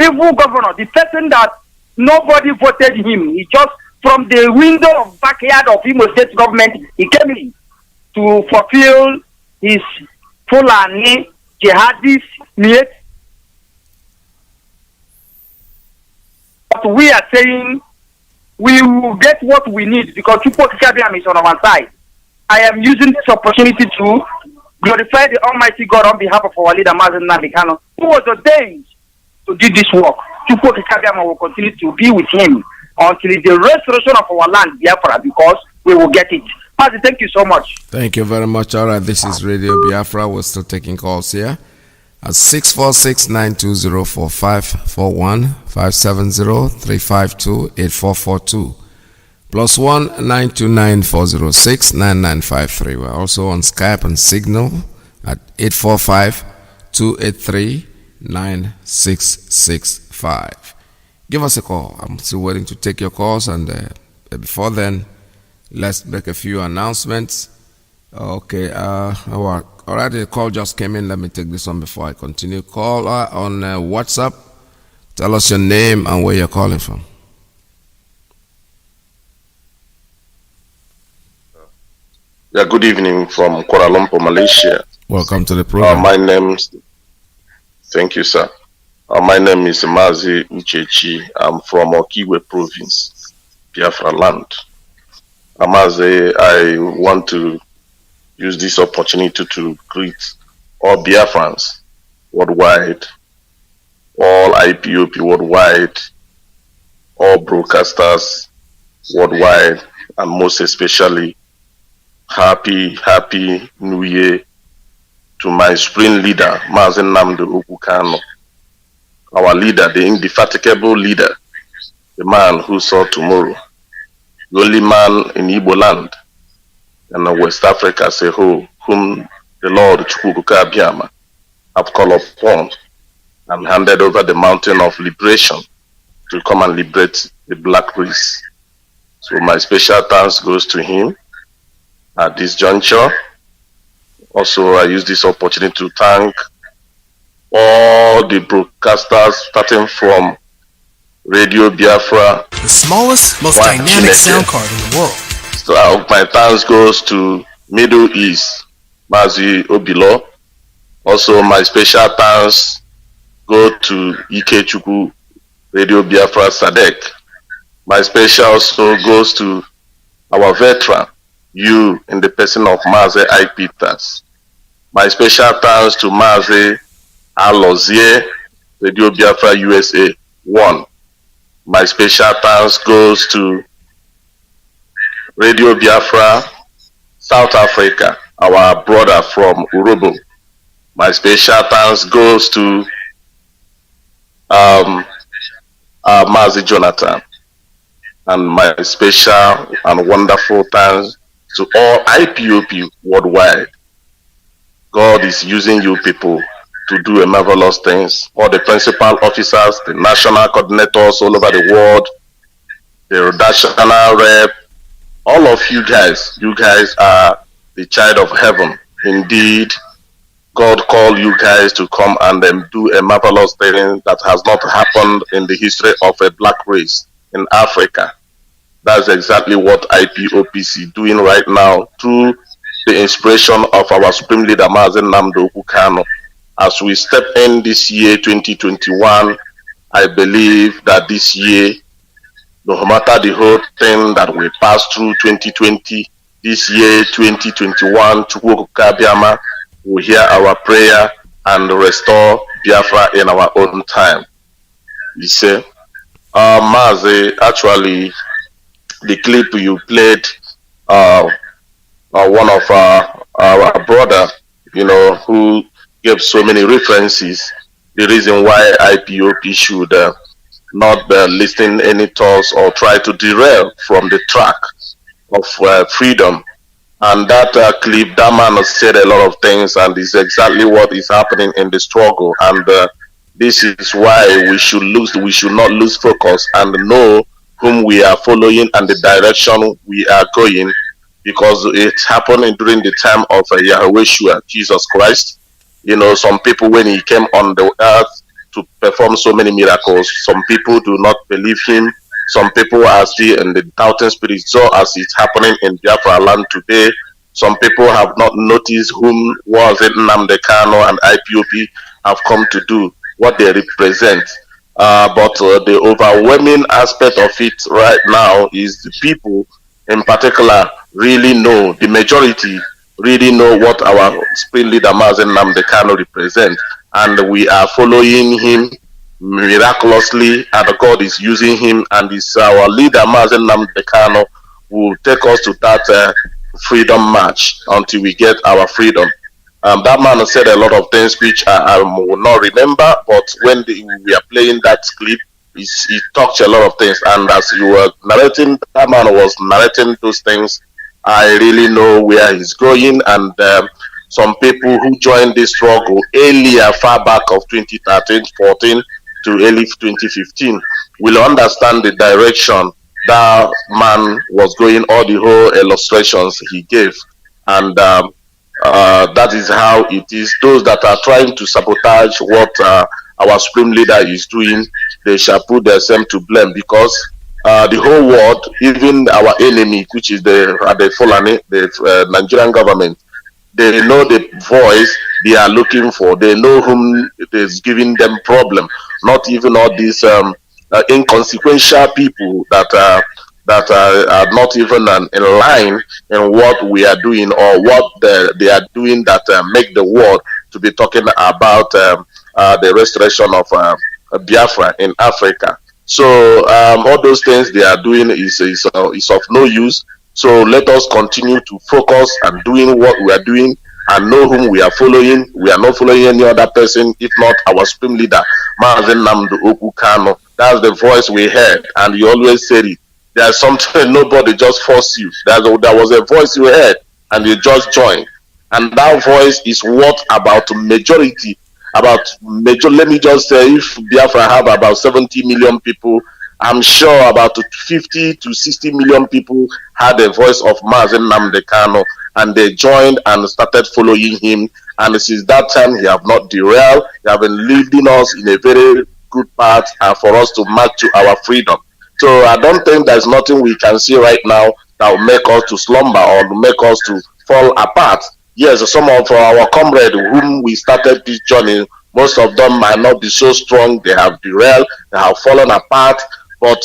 evil governor, the person that nobody voted him, he just from the window of backyard of Imo State government, he came in to fulfill his Fulani jihadist need. But we are saying we will get what we need, because Chukwu Abiyama is on our side. I am using this opportunity to glorify the Almighty God on behalf of our leader, Mazi, who was ordained to do this work. Chukwu Abiyama will continue to be with him until the restoration of our land, Biafra, because we will get it. Mazi, thank you so much. Thank you very much. All right, this is Radio Biafra. We're still taking calls here at 646-920-4541, 570-352-8442. +1 929 406 9953. We're also on Skype and Signal at 845-283-9665. Give us a call. I'm still waiting to take your calls, and before then, let's make a few announcements. Okay, all right, the call just came in. Let me take this one before I continue. Call on WhatsApp. Tell us your name and where you're calling from. Yeah, good evening from Kuala Lumpur, Malaysia. Welcome to the program. Thank you, sir. My name is Mazi Iyke. I'm from Okiwe province, Biafra land. Mazi, I want to use this opportunity to greet all Biafrans worldwide, all IPOP worldwide, all broadcasters worldwide, and most especially Happy New Year to my supreme leader, Mazi Nnamdi Kanu, our leader, the indefatigable leader, the man who saw tomorrow, the only man in Igbo land and West Africa as a whole, whom the Lord Chukwuka Abiyama have called upon and handed over the mountain of liberation to come and liberate the black race. So my special thanks goes to him at this juncture. Also, I use this opportunity to thank all the broadcasters, starting from Radio Biafra, the smallest, most dynamic sound card in the world. So my thanks goes to Middle East, Mazi Obilo. Also, my special thanks go to Iyke, Radio Biafra Sadek. My special also goes to our veteran, you in the person of Mazi I. Peters. My special thanks to Mazi Alozie, Radio Biafra USA 1. My special thanks goes to Radio Biafra South Africa, our brother from Urobo. My special thanks goes to Mazi Jonathan. And my special and wonderful thanks to all IPOP worldwide. God is using you people to do a marvelous things. All the principal officers, the national coordinators all over the world, the national rep, all of you guys are the child of heaven. Indeed, God called you guys to come and do a marvelous thing that has not happened in the history of a black race in Africa. That's exactly what IPOPC is doing right now through the inspiration of our Supreme Leader Mazi Nnamdi Kanu. As we step in this year 2021, I believe that this year, no matter the whole thing that we passed through 2020, this year 2021, Chukwuka Abiyama will hear our prayer and restore Biafra in our own time. You say, Mazi, actually, the clip you played, one of our brother, who gave so many references, the reason why IPOP should not listen any thoughts or try to derail from the track of freedom. And that clip, that man has said a lot of things, and it's exactly what is happening in the struggle. And this is why we should not lose focus and know whom we are following and the direction we are going, because it happened during the time of Yahweh Jesus Christ. Some people, when he came on the earth to perform so many miracles, some people do not believe him. Some people are still in the doubting spirit, so as it's happening in Biafra land today. Some people have not noticed whom was it Nnamdi Kanu and IPOP have come to do, what they represent. But the overwhelming aspect of it right now is the people in particular really know, the majority really know what our Supreme Leader Mazi Nnamdi Kanu represents, and we are following him miraculously, and God is using him, and it's our leader Mazi Nnamdi Kanu will take us to that freedom march until we get our freedom. That man said a lot of things which I will not remember, but when we are playing that clip, he talked a lot of things. And as you were narrating, that man was narrating those things. I really know where he's going. And some people who joined this struggle earlier, far back of 2013, 14 to early 2015, will understand the direction that man was going, all the whole illustrations he gave. And that is how it is. Those that are trying to sabotage what our supreme leader is doing, they shall put themselves to blame, because the whole world, even our enemy, which is the Fulani, the Nigerian government, they know the voice they are looking for. They know whom is giving them problem. Not even all these inconsequential people that are not even in line in what we are doing, or what they are doing that make the world to be talking about the restoration of Biafra in Africa. So all those things they are doing is of no use. So let us continue to focus on doing what we are doing and know whom we are following. We are not following any other person, if not our supreme leader, Mazi Nnamdi Kanu. That's the voice we heard, and you always said it. There's something nobody just forced you. There was a voice you heard, and you just joined. And that voice is what about majority. Let me just say, if Biafra have about 70 million people, I'm sure about 50 to 60 million people had the voice of Mazi Nnamdi Kanu, and they joined and started following him. And since that time, he have not derailed. He have been leading us in a very good path for us to march to our freedom. So I don't think there's nothing we can see right now that will make us to slumber or make us to fall apart. Yes, some of our comrades whom we started this journey, most of them might not be so strong. They have derailed, they have fallen apart. But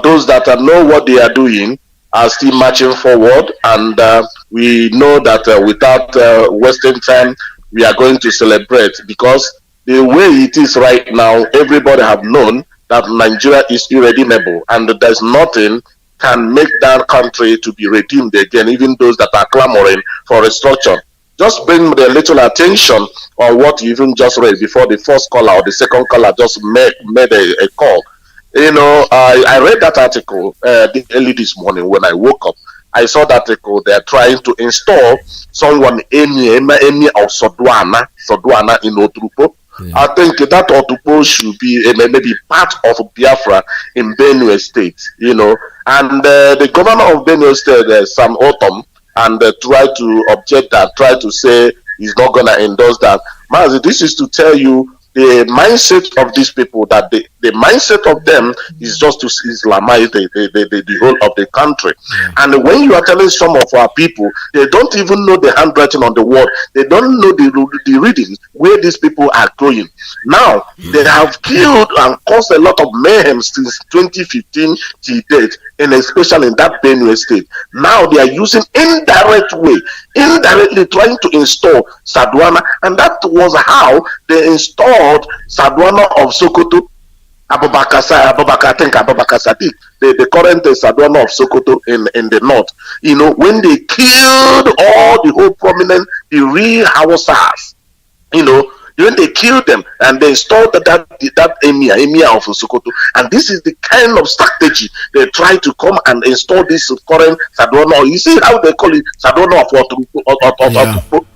those that know what they are doing are still marching forward. And we know that without wasting time, we are going to celebrate, because the way it is right now, everybody have known that Nigeria is irredeemable, and there's nothing can make that country to be redeemed again, even those that are clamoring for restructure. Just bring the little attention on what you even just read before the first caller or the second caller just made a call. You know, I read that article early this morning when I woke up. I saw that article. They're trying to install someone emir of Sodwana in Otrupo. Yeah. I think that Otupo should be maybe part of Biafra in Benue State, you know. And the governor of Benue State, Sam Otom, and try to object that, try to say he's not going to endorse that. Mazi, this is to tell you the mindset of these people, that the mindset of them is just to Islamize the whole of the country. Yeah. And when you are telling some of our people, they don't even know the handwriting on the wall. They don't know the reading where these people are going. Now, they have killed and caused a lot of mayhem since 2015 till date, and especially in that Benue State. Now they are using indirectly trying to install Sadwana, and that was how they installed Sadwana of Sokoto, Abubakar Sadiq, the current Sadwana of Sokoto in the north. You know, when they killed all the whole prominent, the real Hausas, you know, when they killed them and they installed that emir of Sokoto, and this is the kind of strategy they try to come and install this current Sadwana. You see how they call it Sadwana of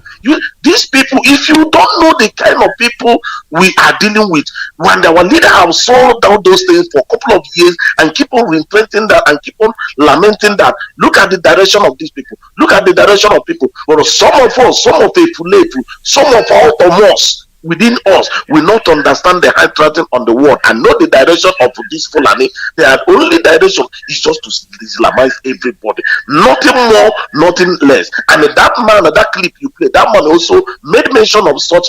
these people, if you don't know the kind of people we are dealing with, when our leader have sold down those things for a couple of years and keep on repenting that and keep on lamenting that, look at the direction of these people. Look at the direction of people. But some of us, some of the some of us within us will not understand the handwriting on the wall and know the direction of this Fulani. Their only direction is just to Islamize everybody. Nothing more, nothing less. And that man, that clip you played, that man also made mention of such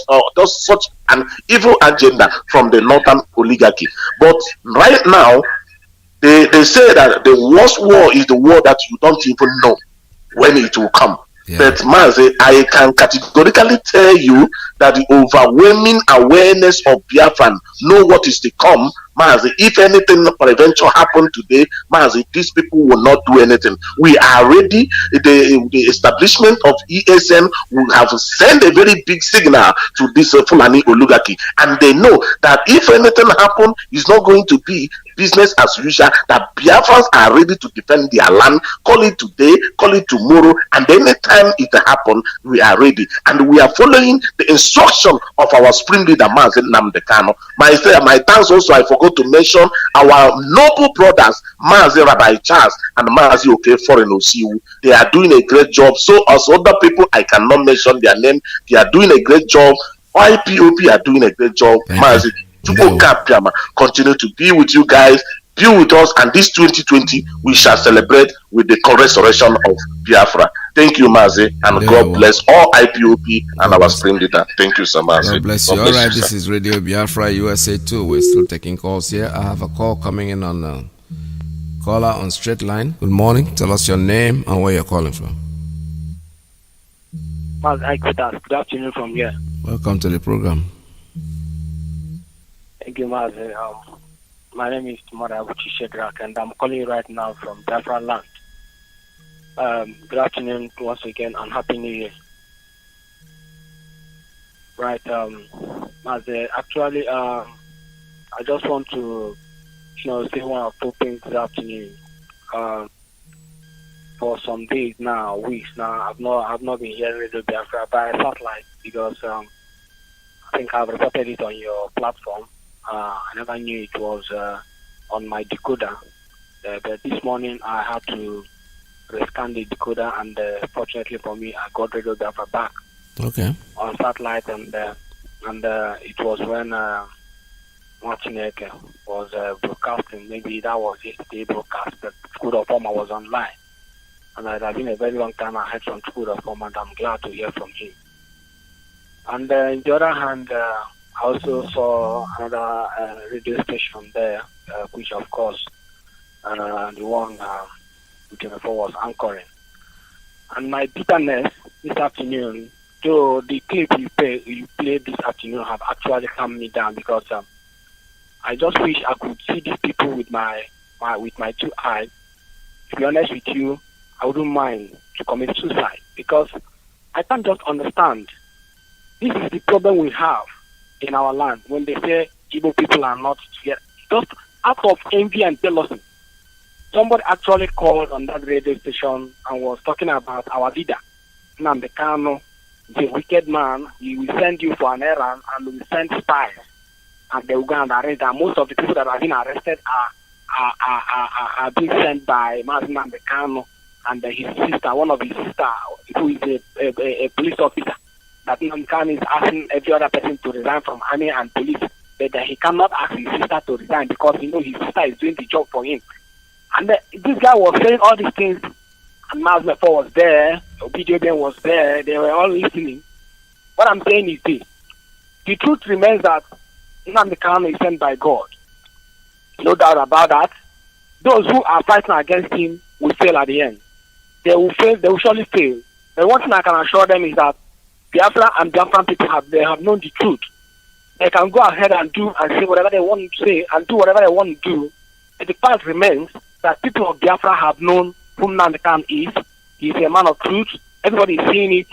an evil agenda from the northern oligarchy. But right now, they say that the worst war is the war that you don't even know when it will come. Yeah. But Mazi, I can categorically tell you that the overwhelming awareness of Biafran know what is to come. Mazi, if anything peradventure happen today, Mazi, these people will not do anything. We are ready. The establishment of ESN will have sent a very big signal to this Fulani oligarchy, and they know that if anything happen, it's not going to be business as usual, that Biafrans are ready to defend their land. Call it today, call it tomorrow, and anytime it happens, we are ready. And we are following the instruction of our spring leader, Mazi Nnamdi Kanu. My thanks also, I forgot to mention our noble brothers, Mazi Rabbi Charles and Mazi Oke Foreign Osiu. They are doing a great job. So as other people, I cannot mention their name. They are doing a great job. IPOP are doing a great job. Mazi, continue to be with you guys, be with us, and this 2020 we shall celebrate with the restoration of Biafra. Thank you, Mazi, and God bless all IPOP and our spring leader. Thank you so much. God bless you. All right, this is Radio Biafra USA 2. We're still taking calls here. I have a call coming in on caller on straight line. Good morning. Tell us your name and where you're calling from. Iyke, good afternoon from here. Welcome to the program. Thank you, Mazi. My name is Tumara Abuchi Shedrak, and I'm calling you right now from Biafra land. Good afternoon once again, and Happy New Year. Right, Mazi, actually, I just want to, say one or two things this afternoon. For some days now, weeks now, I've not been hearing Radio Biafra by satellite because I think I've reported it on your platform. I never knew it was on my decoder, but this morning I had to rescan the decoder, and fortunately for me, I got Radio Biafra back on satellite, and it was when Iyke was broadcasting. Maybe that was yesterday broadcast. But School of Former was online, and it had been a very long time I heard from School of Former, and I'm glad to hear from him. And on the other hand, I also saw another radio station there, which of course the one Before was anchoring. And my bitterness this afternoon, though the clip you played this afternoon have actually calmed me down, because I just wish I could see these people with my two eyes. To be honest with you, I wouldn't mind to commit suicide, because I can't just understand. This is the problem we have in our land when they say Igbo people are not together. Just out of envy and jealousy. Somebody actually called on that radio station and was talking about our leader, Nnamdi Kanu, the wicked man. He will send you for an errand and will send spies, and they will go and arrest them. Most of the people that have been arrested are being sent by Mazi Nnamdi Kanu and his sister, one of his sister, who is a police officer. That Nnamdi Kanu is asking every other person to resign from army and police, but he cannot ask his sister to resign because his sister is doing the job for him. And this guy was saying all these things, and Mazi was there, OBJB was there, they were all listening. What I'm saying is this: the truth remains that Nnamdi Kanu is sent by God. No doubt about that. Those who are fighting against him will fail at the end. They will fail, they will surely fail. And one thing I can assure them is that Biafra and Biafran people have known the truth. They can go ahead and do and say whatever they want to say and do whatever they want to do. But the fact remains that people of Biafra have known who Nnamdi Kanu is. He's a man of truth. Everybody is seeing it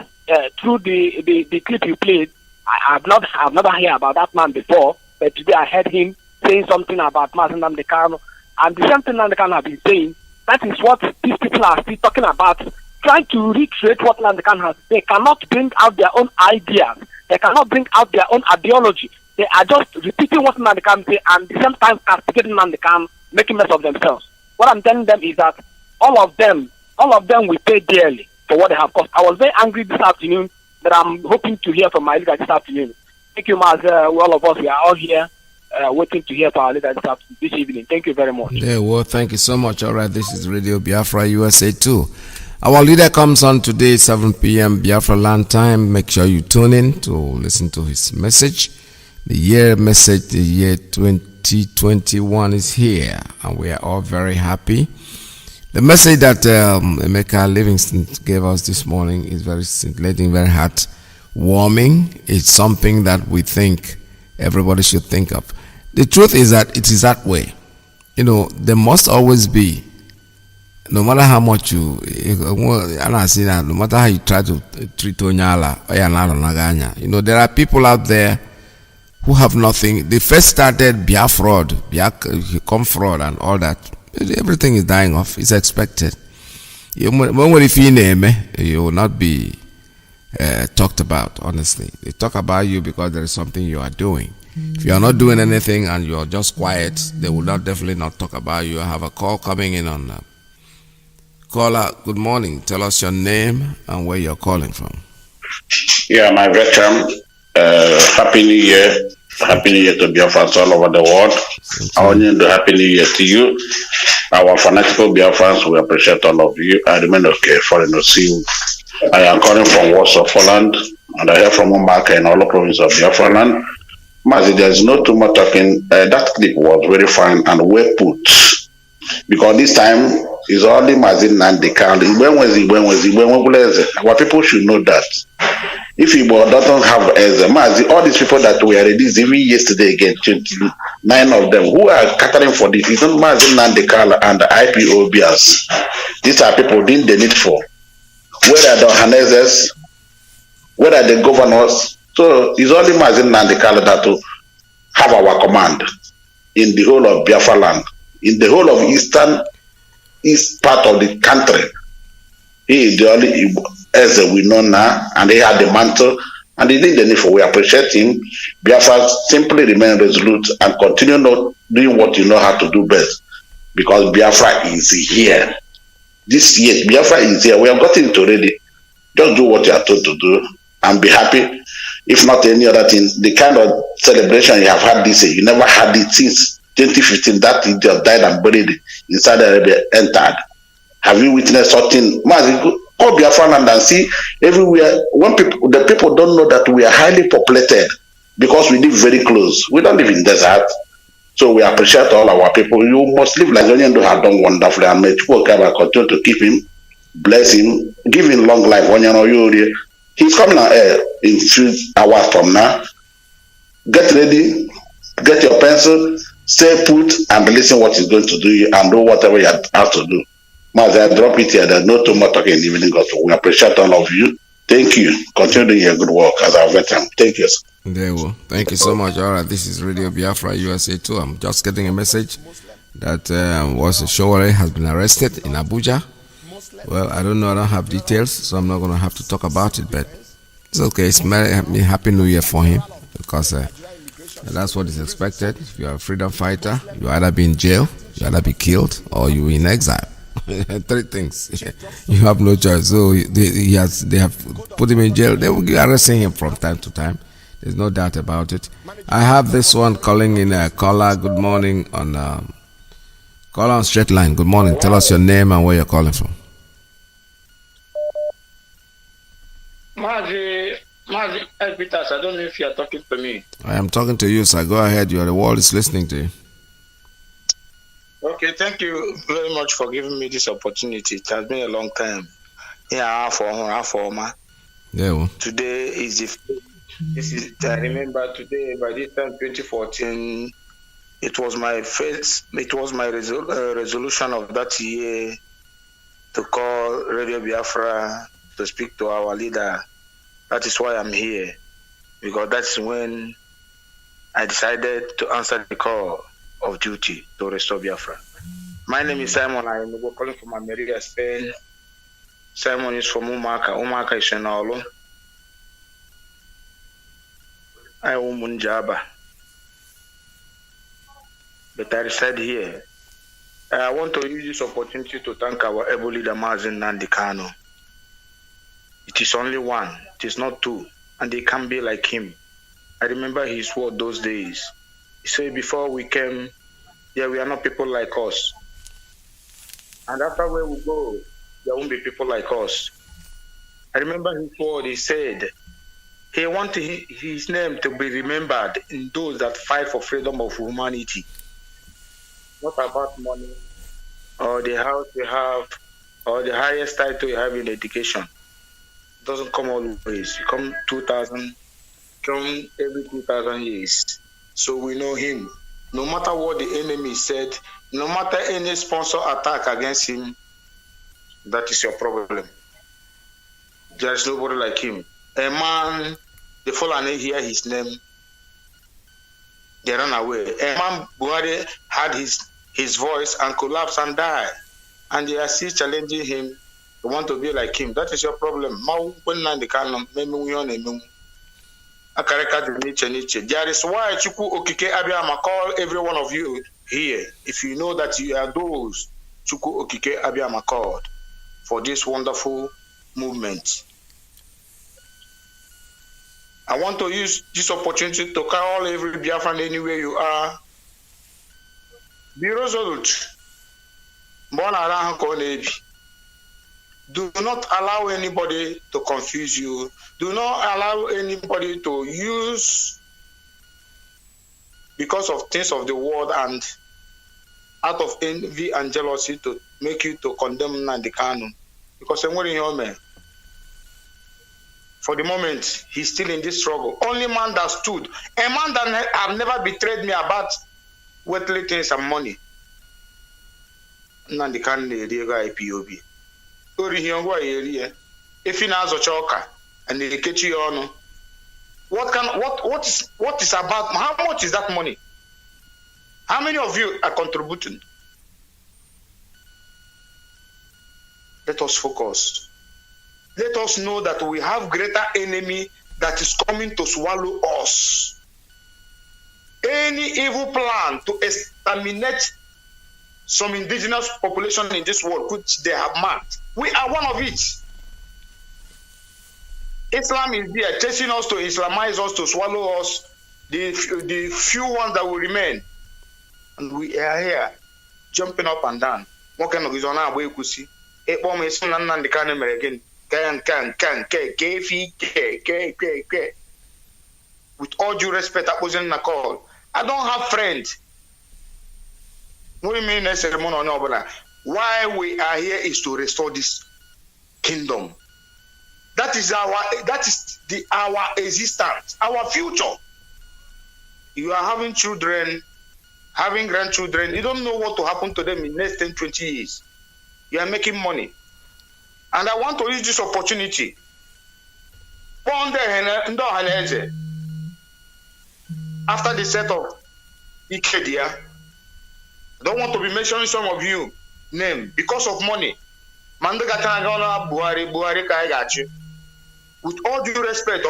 through the clip you played. I've never heard about that man before, but today I heard him saying something about Mazi Nnamdi Kanu, and the same thing Nnamdi Kanu has been saying. That is what these people are still talking about, trying to recreate what Nnamdi Kanu has. They cannot bring out their own ideas. They cannot bring out their own ideology. They are just repeating what Nnamdi Kanu says, and at the same time castigating Nnamdi Kanu, making mess of themselves. What I'm telling them is that all of them will pay dearly for what they have caused. I was very angry this afternoon, that I'm hoping to hear from my leader this afternoon. Thank you, Mazi. All of us, we are all here waiting to hear from our leader this evening. Thank you very much. Yeah, well, thank you so much. All right, this is Radio Biafra USA 2. Our leader comes on today, 7 p.m. Biafra land time. Make sure you tune in to listen to his message. The year 2021 is here, and we are all very happy The message that Emeka Livingston gave us this morning is very scintillating, very heart-warming. It's something that we think everybody should think of. The truth is that it is that way. There must always be, no matter how much no matter how you try to treat Onyala, there are people out there who have nothing. They first started Biafra, fraud and all that. Everything is dying off. It's expected. You will not be talked about, honestly. They talk about you because there is something you are doing. If you are not doing anything and you are just quiet, they will definitely not talk about you. I have a call coming in on caller. Good morning. Tell us your name and where you're calling from. Yeah, my veteran. Happy New Year. Happy New Year to Biafrans all over the world. I want you to Happy New Year to you. Our fanatical Biafrans, we appreciate all of you. I remain okay for to see you. I am calling from Warsaw, Poland, and I hear from Umaka in all the provinces of Biafra land. Mazi, there is no too much talking. That clip was very fine and well put. Because this time is only Mazi and the country. Our people should know that. If Igbo doesn't have Mazi, all these people that were released even yesterday again, 29 of them, who are catering for this, it's not Mazi Nandekala and the IPOBs. These are people doing the need for. Where are the Hanezes? Where are the governors? So it's only Mazi Nandekala that to have our command in the whole of Biafra land, in the whole of east part of the country. He is the only as we know now, and he had the mantle, and he did the need for. We appreciate him. Biafra simply remain resolute and continue not doing what you know how to do best, because Biafra is here. This year, Biafra is here. We have gotten it already. Just do what you are told to do and be happy. If not any other thing, the kind of celebration you have had this year, you never had it since 2015. That he just died and buried in Saudi Arabia, entered. Have you witnessed something? Call Biafra land and see everywhere. When the people don't know that we are highly populated because we live very close. We don't live in desert. So we appreciate all our people. You must live like Onyendo have done wonderfully, and may God continue to keep him, bless him, give him long life. He's coming on air in few hours from now. Get ready, get your pencil, stay put, and listen what he's going to do and do whatever you have to do. Mazi, I drop it here. There's no too much talking in the evening. We appreciate all of you. Thank you. Continue doing your good work as our veteran. Thank you. There we go. Thank you so much. All right, this is Radio Biafra USA 2. I'm just getting a message that Showore has been arrested in Abuja. Well, I don't know. I don't have details, so I'm not going to have to talk about it. But it's okay. It's Happy New Year for him, because that's what is expected. If you are a freedom fighter, you either be in jail, you either be killed, or you in exile. 3 things. You have no choice. So they have put him in jail. They will be arresting him from time to time. There's no doubt about it. I have this one calling in a caller. Good morning on caller on straight line. Good morning. Tell us your name and where you're calling from. Mazi Peters, I don't know if you are talking to me. I am talking to you, sir. Go ahead. The world is listening to you. Okay, thank you very much for giving me this opportunity. It has been a long time. Yeah, today is I remember today, by this time 2014, it was my resolution of that year to call Radio Biafra to speak to our leader. That is why I'm here, because that's when I decided to answer the call of duty to restore Biafra. My name is Simon. I am calling from America, Spain. Simon is from Umaka. Umaka is in Olo. I am Munjaba. But I reside here. I want to use this opportunity to thank our able leader Mazi Nandekano. It is only one, it is not two, and they can't be like him. I remember his word those days. He said, before we came, we are not people like us. And after where we go, there won't be people like us. I remember his word. He said he wanted his name to be remembered in those that fight for freedom of humanity. Not about money, or the house you have, or the highest title you have in education. It doesn't come always. It come 2,000, come every 2,000 years. So we know him. No matter what the enemy said, no matter any sponsor attack against him, that is your problem. There is nobody like him. A man, the Fulani hear his name, they run away. A man, Buhari, had his voice and collapsed and died. And they are still challenging him. They want to be like him. That is your problem. There is why Chukwu Okike Abiyama call every one of you here. If you know that you are those Chukwu Okike Abiyama called for this wonderful movement. I want to use this opportunity to call every Biafran anywhere you are. Be resolute. Do not allow anybody to confuse you. Do not allow anybody to use, because of things of the world and out of envy and jealousy, to make you to condemn Nnamdi Kanu. Because I'm wearing your man. For the moment, he's still in this struggle. Only man that stood. A man that have never betrayed me about worldly things and money. Nnamdi Kanu na-eri IPOB. If he has a choker and they catch you on, what is about? How much is that money? How many of you are contributing? Let us focus. Let us know that we have greater enemy that is coming to swallow us. Any evil plan to exterminate some indigenous population in this world, which they have marked, we are one of it. Islam is there, chasing us to Islamize us, to swallow us, the few ones that will remain. And we are here, jumping up and down. What kind of is on our way to see? With all due respect, I wasn't a call. I don't have friends. What do you mean? Why we are here is to restore this kingdom. That is our existence, our future. You are having children, having grandchildren. You don't know what will happen to them in the next 10, 20 years. You are making money. And I want to use this opportunity. After the set of Iyke, I don't want to be mentioning some of you name because of money. With all due respect,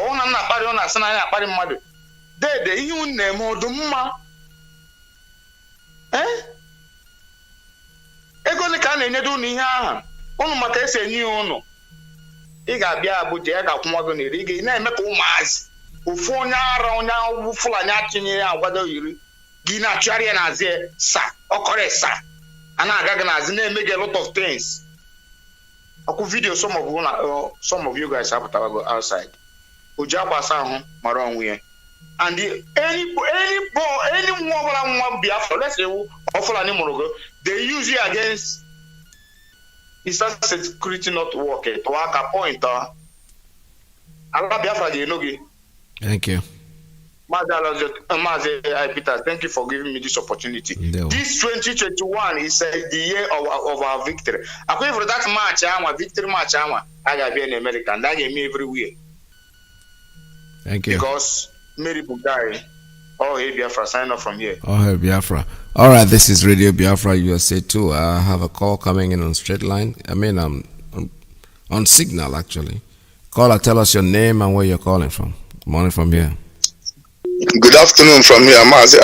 unu maka ese enyi unu ị ga-abịa Abuja ga-akwụ nwago n'iri ị na-eme ka ụmụazị ofu onye ara onye Fulani achịnyere agwado yiri gị na-achụgharị ya n'azị sa ọkọrọ sa a na-aga gị n'azị na-eme gị a lot of things. Ọkụ video some of you guys have to outside oji agbasa ahụ mara onwe ya, and any nwa Biafra, let's say Fulani mụrụ, they use you against Eastern security not working. To work a point, thank you. Mazi, Peter, thank you for giving me this opportunity. No. This 2021 is the year of our victory. According for that match, our victory match, I got be in America, and that gave me everywhere. Thank you. Because Mary Bugari, oh, hey, Biafra, sign off from here. Oh, hey, Biafra. All right, this is Radio Biafra USA 2. I have a call coming in on straight line. I mean, on signal, actually. Caller, tell us your name and where you're calling from. Morning from here. Good afternoon from here, Mazi.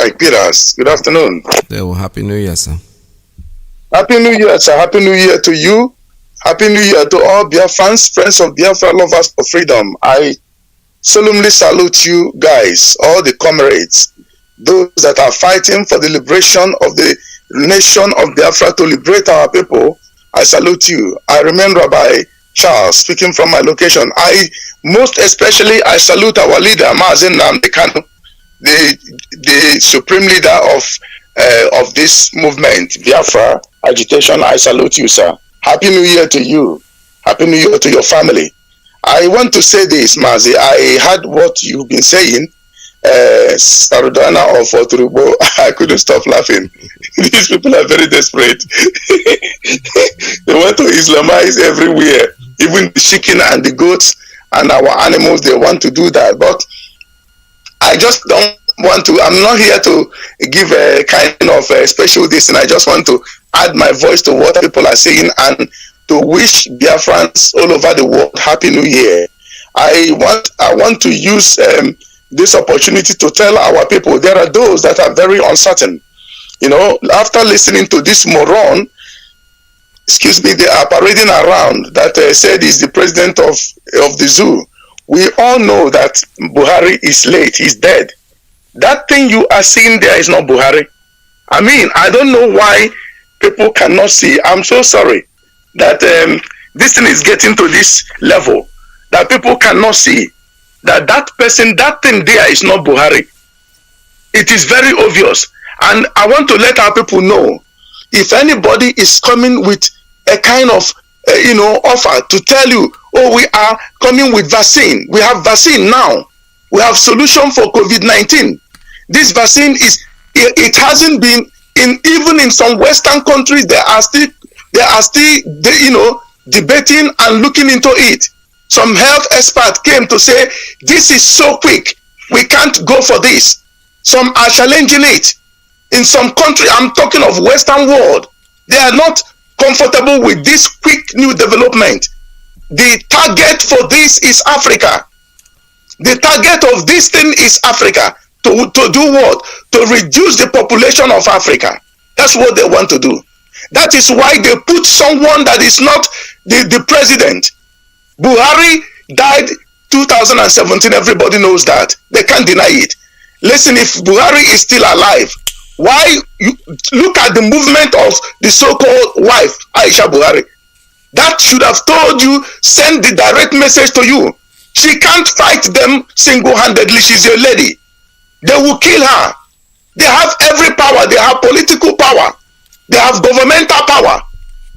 Good afternoon. Well, Happy New Year, sir. Happy New Year, sir. Happy New Year to you. Happy New Year to all Biafrans, friends of Biafra, lovers of freedom. I solemnly salute you guys, all the comrades, those that are fighting for the liberation of the nation of Biafra to liberate our people. I salute you. I remain Rabbi Charles, speaking from my location. Most especially, I salute our leader, Mazi Nnamdi Kanu, the supreme leader of this movement, Biafra, agitation. I salute you, sir. Happy New Year to you. Happy New Year to your family. I want to say this, Mazi. I heard what you've been saying. Sarudana or Forturubo, I couldn't stop laughing. These people are very desperate. They want to Islamize everywhere, even the chicken and the goats and our animals. They want to do that, but I just don't want to. I'm not here to give a kind of a special this, and I just want to add my voice to what people are saying and to wish Biafrans all over the world Happy New Year. I want to use this opportunity to tell our people there are those that are very uncertain. You know, after listening to this moron, they are parading around that said he's the president of the zoo. We all know that Buhari is late, he's dead. That thing you are seeing there is not Buhari. I mean, I don't know why people cannot see. I'm so sorry that this thing is getting to this level that people cannot see that person, that thing there is not Buhari. It is very obvious. And I want to let our people know, if anybody is coming with a kind of, offer to tell you, oh, we are coming with vaccine. We have vaccine now. We have solution for COVID-19. This vaccine it hasn't been even in some Western countries, they are still debating and looking into it. Some health experts came to say, this is so quick, we can't go for this. Some are challenging it. In some country, I'm talking of Western world, they are not comfortable with this quick new development. The target for this is Africa. The target of this thing is Africa. To do what? To reduce the population of Africa. That's what they want to do. That is why they put someone that is not the president. Buhari died 2017. Everybody knows that. They can't deny it. Listen, if Buhari is still alive, why you look at the movement of the so-called wife, Aisha Buhari? That should have told you, send the direct message to you. She can't fight them single-handedly. She's a lady. They will kill her. They have every power. They have political power. They have governmental power.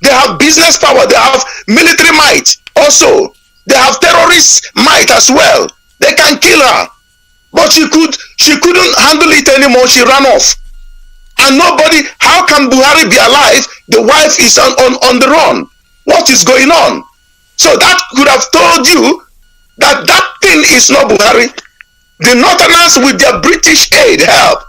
They have business power. They have military might. Also, they have terrorist might as well. They can kill her. But she couldn't handle it anymore. She ran off. And nobody, how can Buhari be alive? The wife is on the run. What is going on? So that could have told you that thing is not Buhari. The Northerners with their British aid help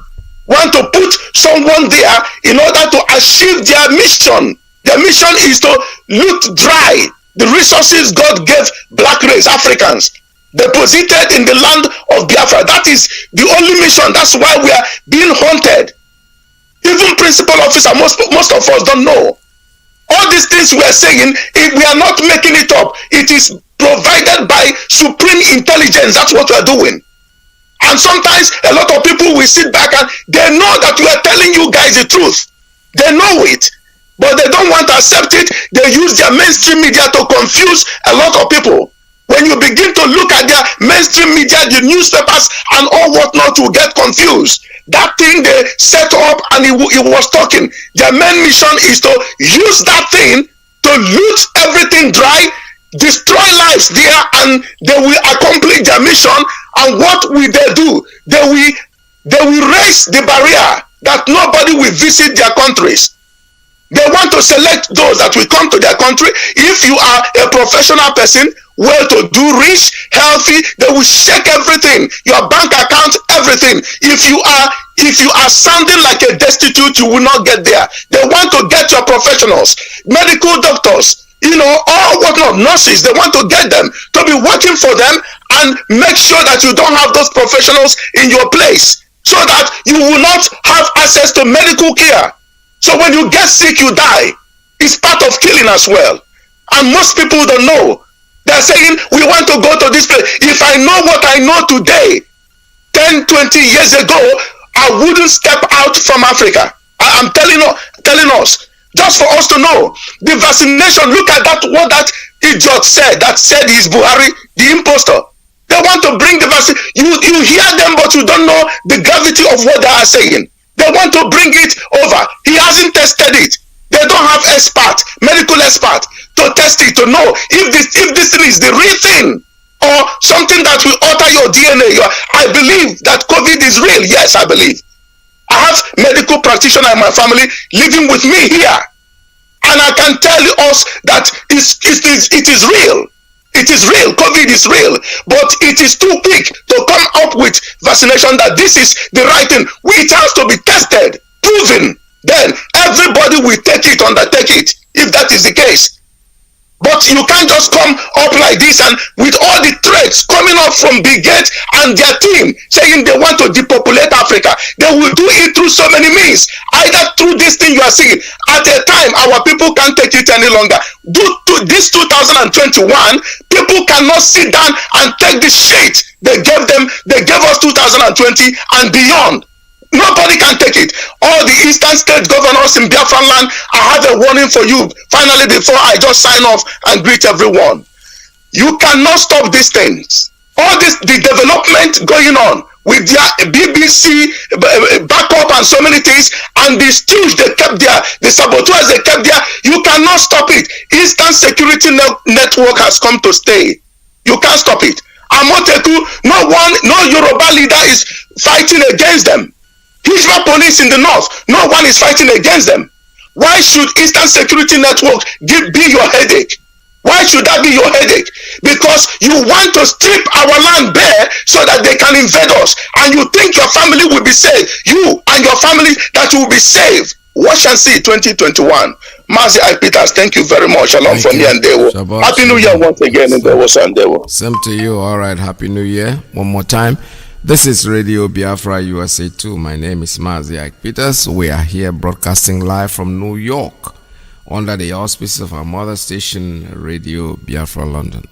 want to put someone there in order to achieve their mission. Their mission is to loot dry the resources God gave black race, Africans, deposited in the land of Biafra. That is the only mission. That's why we are being haunted. Even principal officer, most of us don't know. All these things we are saying, if we are not making it up, it is provided by supreme intelligence. That's what we are doing. And sometimes a lot of people will sit back and they know that we are telling you guys the truth. They know it, but they don't want to accept it. They use their mainstream media to confuse a lot of people. When you begin to look at their mainstream media, the newspapers and all whatnot, you get confused. That thing they set up and it was talking. Their main mission is to use that thing to loot everything dry, destroy lives there, and they will accomplish their mission. And what will they do? They will raise the barrier that nobody will visit their countries. They want to select those that will come to their country. If you are a professional person, well-to-do, rich, healthy, they will check everything, your bank account, everything. If you are sounding like a destitute, you will not get there. They want to get your professionals, medical doctors, all whatnot, nurses. They want to get them to be working for them and make sure that you don't have those professionals in your place, so that you will not have access to medical care. So when you get sick, you die. It's part of killing as well. And most people don't know. They're saying, we want to go to this place. If I know what I know today, 10, 20 years ago, I wouldn't step out from Africa. I'm telling us, just for us to know. The vaccination, look at what that idiot said, he's Buhari, the imposter. They want to bring the vaccine. You hear them, but you don't know the gravity of what they are saying. They want to bring it over. He hasn't tested it. They don't have medical expert to test it, to know if this thing is the real thing or something that will alter your DNA. I believe that COVID is real. Yes, I believe. I have medical practitioner in my family living with me here, and I can tell us that it is real. It is real. COVID is real, but it is too quick to come up with vaccination that this is the right thing. It has to be tested, proven. Then everybody will undertake it, if that is the case. But you can't just come up like this and with all the threats coming up from Bill Gates and their team saying they want to depopulate Africa. They will do it through so many means. Either through this thing you are seeing. At a time, our people can't take it any longer. Due to this 2021, people cannot sit down and take the shit they gave them. They gave us 2020 and beyond. Nobody can take it. All the eastern state governors in Biafra land, I have a warning for you. Finally, before I just sign off and greet everyone. You cannot stop these things. All this, the development going on with their BBC backup and so many things, and the stooge they kept there, the saboteurs they kept there, you cannot stop it. Eastern Security Network has come to stay. You can't stop it. Amoteku, no Yoruba leader is fighting against them. Hijra police in the north, no one is fighting against them. Why should Eastern Security Network be your headache? Why should that be your headache? Because you want to strip our land bare so that they can invade us, and you think your family will be saved. You and your family that will be saved. Watch and see 2021. Mazi Peters, thank you very much. Shalom from me and Dewo. Happy New Year once again in Dewo and Dewo. Same to you. All right, Happy New Year. One more time. This is Radio Biafra USA 2. My name is Mazi Peters. We are here broadcasting live from New York under the auspices of our mother station, Radio Biafra London.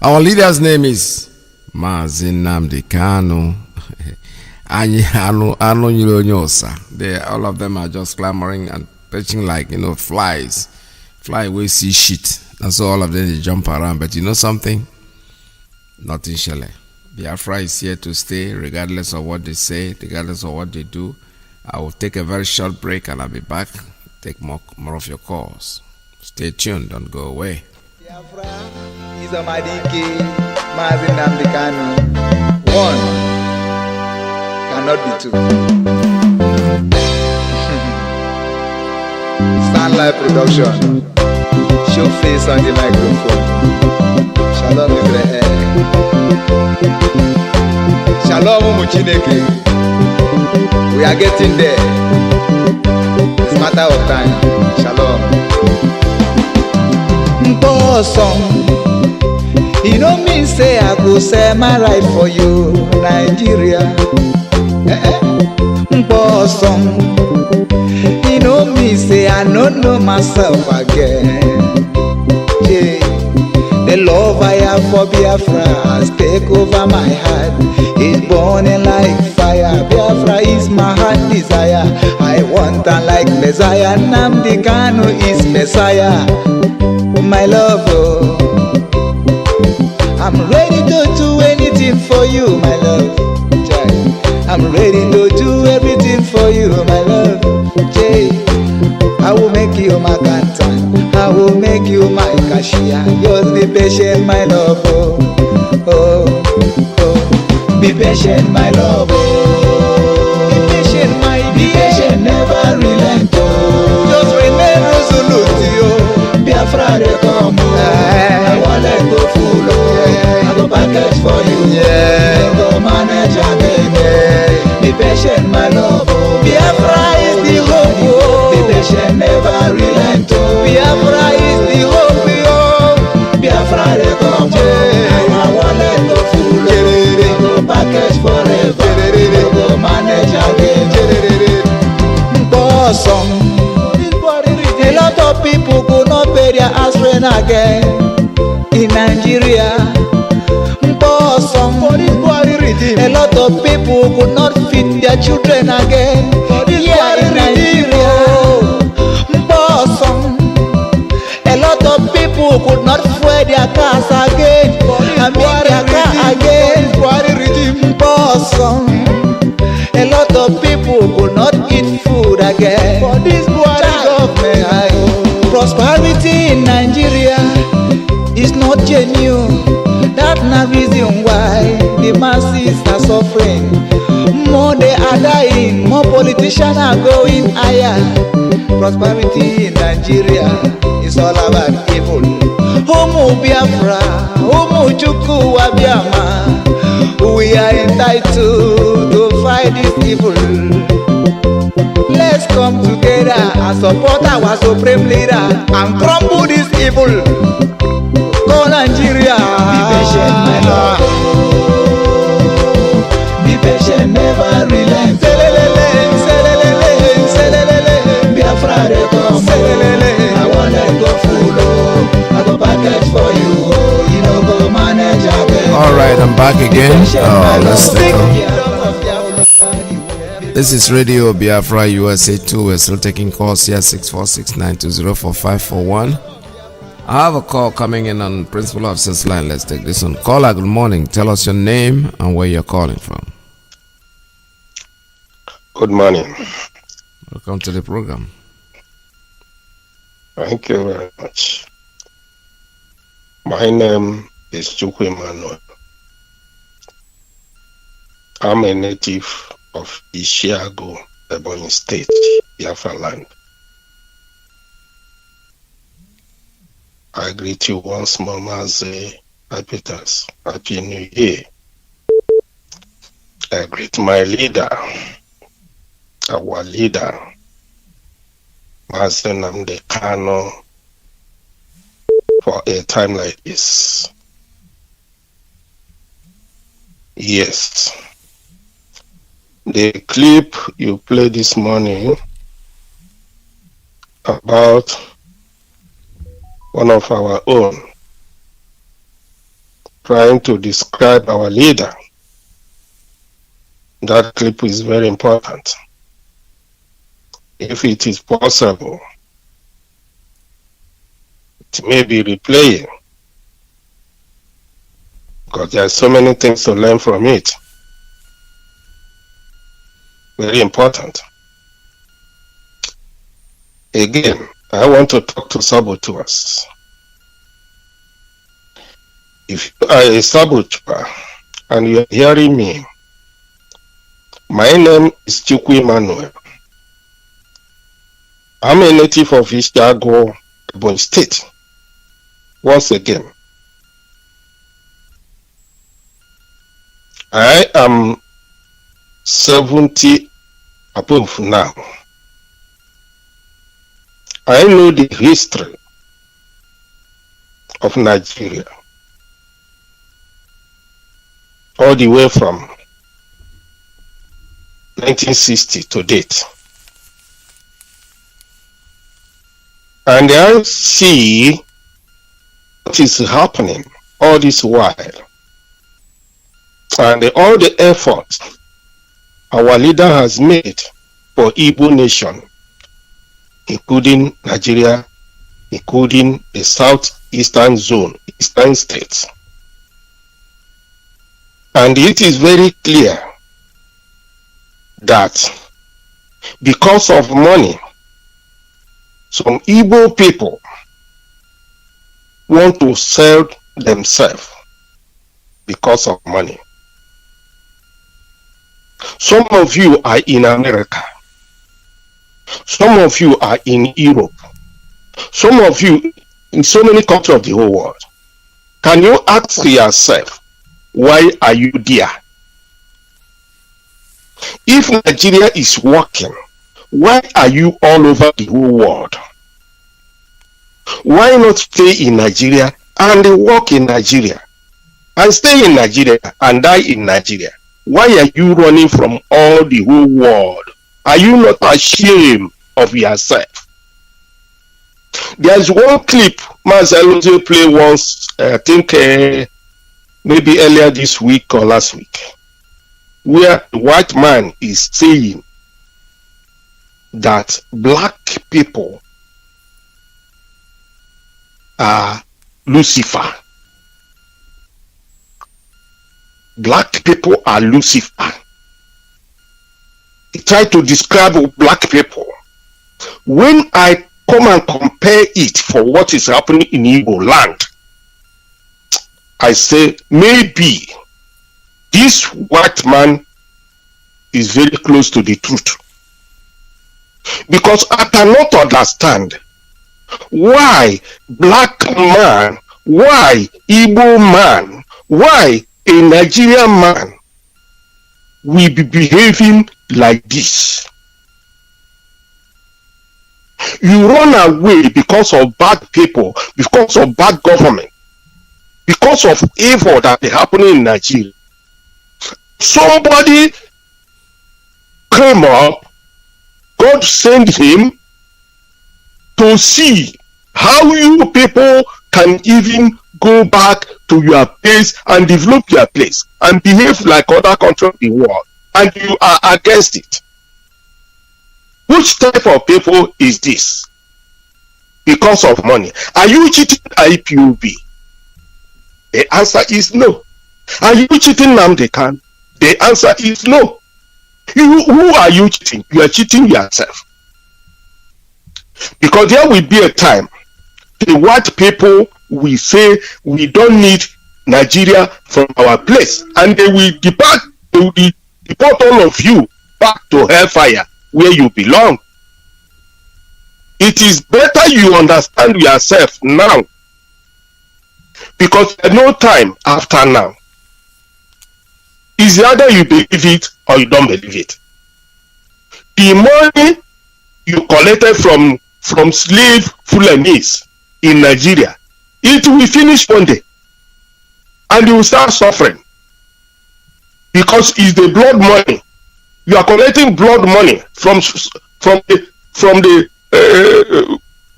Our leader's name is Mazi Nnamdi Kanu. All of them are just clamoring and preaching like, flies. Fly away, see shit. That's all of them, they jump around. But you know something? Nothing shall. Biafra is here to stay, regardless of what they say, regardless of what they do. I will take a very short break and I'll be back. Take more of your calls. Stay tuned, don't go away. Biafra is a Iyke, Mazi Nnamdi Kanu. One cannot be two. Sunlight production. Show face on the microphone. Shalom Ibrahim. Shalom Muchineke. We are getting there. It's a matter of time. Shalom. Bosom, you know me say I go say my right for you, Nigeria. Bosom, you know me say I don't know myself again. Yeah. The love I have for Biafra has taken over my heart. It's burning like fire. Biafra is my heart desire. I want her like Messiah. Nnamdi Kanu is Messiah. My love, oh. I'm ready to do anything for you, my love. I'm ready to do everything for you, my love. I will make you my cantan. I will make you my cashier. Just be patient, my love. Oh, oh, oh. Be patient, my love. Oh, be patient, my dear. Be patient, never relent. Oh, just remain resolute. Oh, Biafra they come. Oh, I want let go full. Oh, I go package for you. Yeah, I go manage again. Yeah. Be patient, my love. Oh, Biafra is the hope. Oh, be patient, never relent. Oh, Biafra is the hope. Oh, Biafra they come. Oh, I want let go full. Oh, I go package forever. I go manage again. Bosom, a lot of people could not pay their house rent again in Nigeria. Bosom, a lot of people could not feed their children again here in Nigeria. Bosom, a lot of people could not fuel their cars again. I mean their car again. Bosom, a lot of people could not eat food again. For this Buhari government, masses are suffering. More they are dying, more politicians are going higher. Prosperity in Nigeria is all about evil. Homo Biafra, Homo Chukwu Wabiama. We are entitled to fight this evil. Let's come together and support our supreme leader and crumble this evil. Go Nigeria. Be patient, my lord. Be patient, never relent. Biafra, they come. I want to go full. I go package for you. You know, go manage again. All right, I'm back again. Let's take on. This is Radio Biafra USA 2. We're still taking calls here, 646-920-4541. I have a call coming in on Principal Officer's line. Let's take this one. Caller, good morning. Tell us your name and where you're calling from. Good morning. Welcome to the program. Thank you very much. My name is Chukwu Emmanuel. I'm a native of Ishiago, Ebonyi State, Biafra land. I greet you once more, Mazi. Happy New Year. I greet my leader, our leader, Mazi Nnamdi Kanu, for a time like this. Yes. The clip you played this morning about one of our own trying to describe our leader, that clip is very important. If it is possible, it may be replaying, because there are so many things to learn from it. Very important. Again, I want to talk to saboteurs. If you are a saboteur and you are hearing me, my name is Chukwu Emmanuel. I'm a native of Ishiago, Ebonyi State. Once again, I am 70 above now. I know the history of Nigeria all the way from 1960 to date. And I see what is happening all this while. And all the efforts our leader has made for Igbo nation, including Nigeria, including the southeastern zone, eastern states. And it is very clear that because of money, some Igbo people want to sell themselves because of money. Some of you are in America. Some of you are in Europe. Some of you in so many countries of the whole world. Can you ask yourself, why are you there? If Nigeria is working, why are you all over the whole world? Why not stay in Nigeria and work in Nigeria? And stay in Nigeria and die in Nigeria? Why are you running from all the whole world? Are you not ashamed of yourself? There's one clip Mazi played once, I think maybe earlier this week or last week, where the white man is saying that black people are Lucifer. Black people are Lucifer. He tried to describe black people. When I come and compare it for what is happening in Igbo land, I say maybe this white man is very close to the truth. Because I cannot understand why black man, why Igbo man, why a Nigerian man will be behaving like this. You run away because of bad people, because of bad government, because of evil that is happening in Nigeria. Somebody came up, God sent him to see how you people can even go back to your place and develop your place and behave like other countries in the world, and you are against it. Which type of people is this? Because of money. Are you cheating IPOB? The answer is no. Are you cheating Nnamdi Kanu? The answer is no. Who are you cheating? You are cheating yourself. Because there will be a time the white people will say we don't need Nigeria from our place, and they will deport all of you back to hellfire where you belong. It is better you understand yourself now, because there's no time after now. It's either you believe it or you don't believe it. The money you collected from slave Fulanis in Nigeria, it will finish one day, and you will start suffering, because it's the blood money. You are collecting blood money from the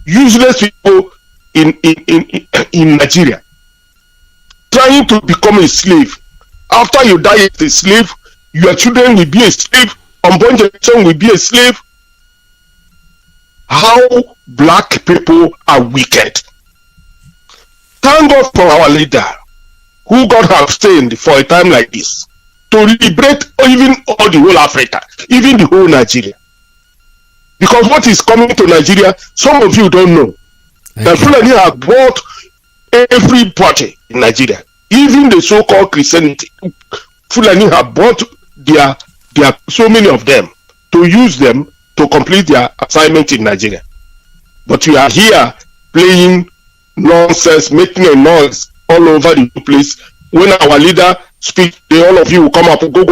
useless people in Nigeria, trying to become a slave. After you die as a slave, your children will be a slave, unborn generation will be a slave. How black people are wicked. Thank God for our leader, who God has sent for a time like this to liberate even all the whole Africa, even the whole Nigeria. Because what is coming to Nigeria, some of you don't know. The Fulani have bought everybody in Nigeria, even the so-called Christianity. Fulani have bought their so many of them to use them to complete their assignment in Nigeria. But you are here playing nonsense, making a noise all over the place. When our leader speaks, all of you will come up, go,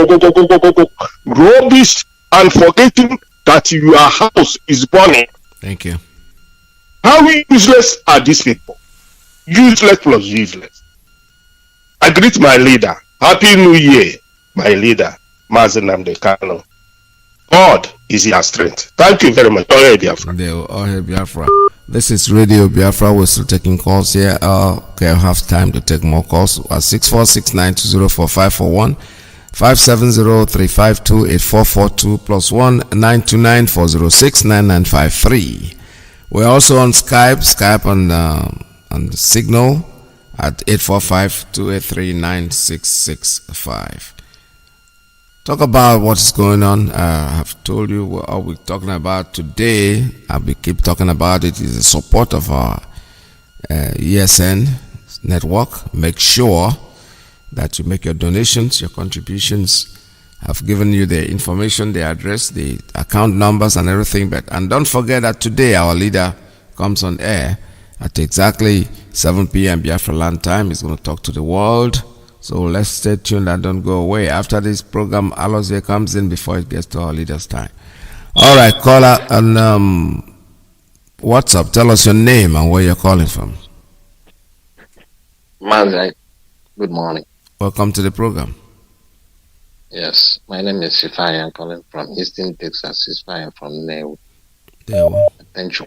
rubbish, and forgetting that your house is burning. Thank you. How useless are these people? Useless plus useless. I greet my leader. Happy New Year, my leader, Mazi Nnamdi Kanu. God is your strength. Thank you very much. All hail Biafra. All hail Biafra. This is Radio Biafra. We're still taking calls here. Okay, I have time to take more calls. 6469204541, 570-352-8442 +1 929-406-9953. We're also on Skype on the Signal at 845-283-9665. Talk about what's going on. I have told you what are we talking about today. I will keep talking about it. Is the support of our ESN network. Make sure that you make your donations, your contributions. I've given you the information, the address, the account numbers and everything. And don't forget that today our leader comes on air at exactly 7 p.m. Biafra land time. He's going to talk to the world. So let's stay tuned and don't go away. After this program, Alozie comes in before it gets to our leader's time. All right, caller on WhatsApp. Tell us your name and where you're calling from. Mazi, good morning. Welcome to the program. Yes, my name is Sifai. I'm calling from Houston, Texas. Sifai, I'm from Newu. Thank you,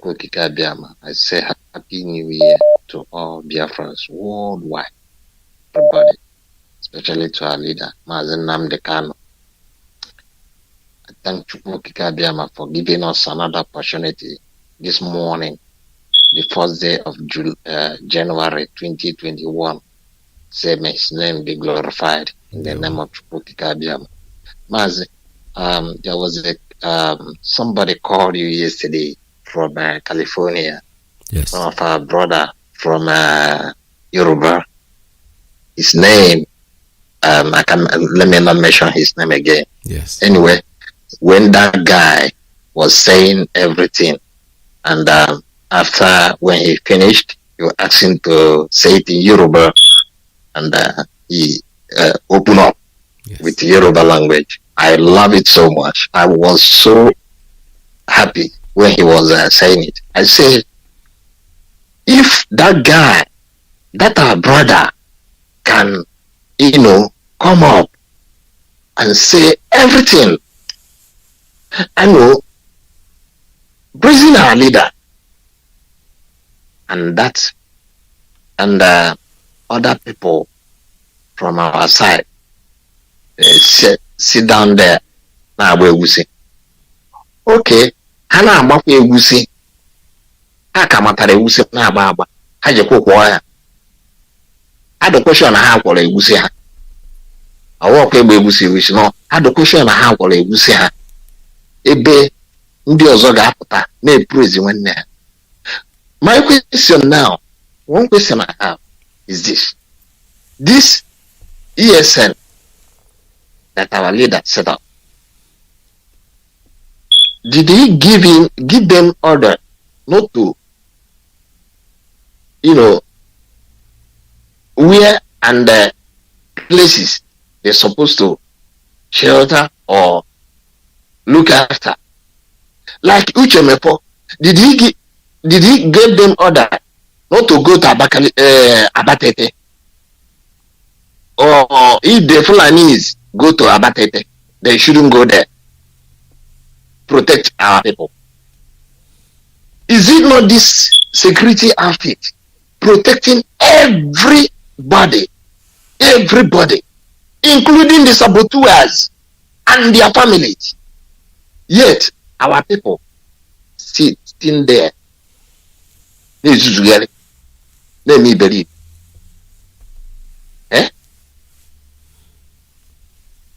I say Happy New Year to all Biafrans worldwide. Everybody. Especially to our leader, Mazi Nnamdi Kanu. I thank Chukwu Kikabiama for giving us another opportunity this morning, the first day of January 2021. Say may his name be glorified in the name of Chukwu Kikabiama. Mazi, there was somebody called you yesterday from California. Yes. One of our brother from Yoruba. His name let me not mention his name again. Yes. Anyway, when that guy was saying everything, and after when he finished, you asked him to say it in Yoruba, and he opened up with Yoruba language. I love it so much. I was so happy when he was saying it. I said, if that guy, that our brother, can, come up and say everything, I know, praising our leader, and that, and other people from our side sit down there. Now we say, okay, Hana agbakwa egwusi, ha ka matara egwusi na agba ha jekwa kwọ ya. Had the question ha kwọrọ egwusi ha. Awọkwa egbe egwusi no, had the question ha kwọrọ egwusi ha. Ebe ndị ọzọ ga-apụta na-epraise nwanne ha. My question now, one question I have is this. This ESN that our leader set up, did he give them order not to, where and the places they're supposed to shelter or look after? Like Uchemepo, did he give them order not to go to Abatete? Or if the Fulanis go to Abatete, they shouldn't go there. Protect our people. Is it not this security outfit protecting everybody, including the saboteurs and their families? Yet our people sitting there. Let me believe.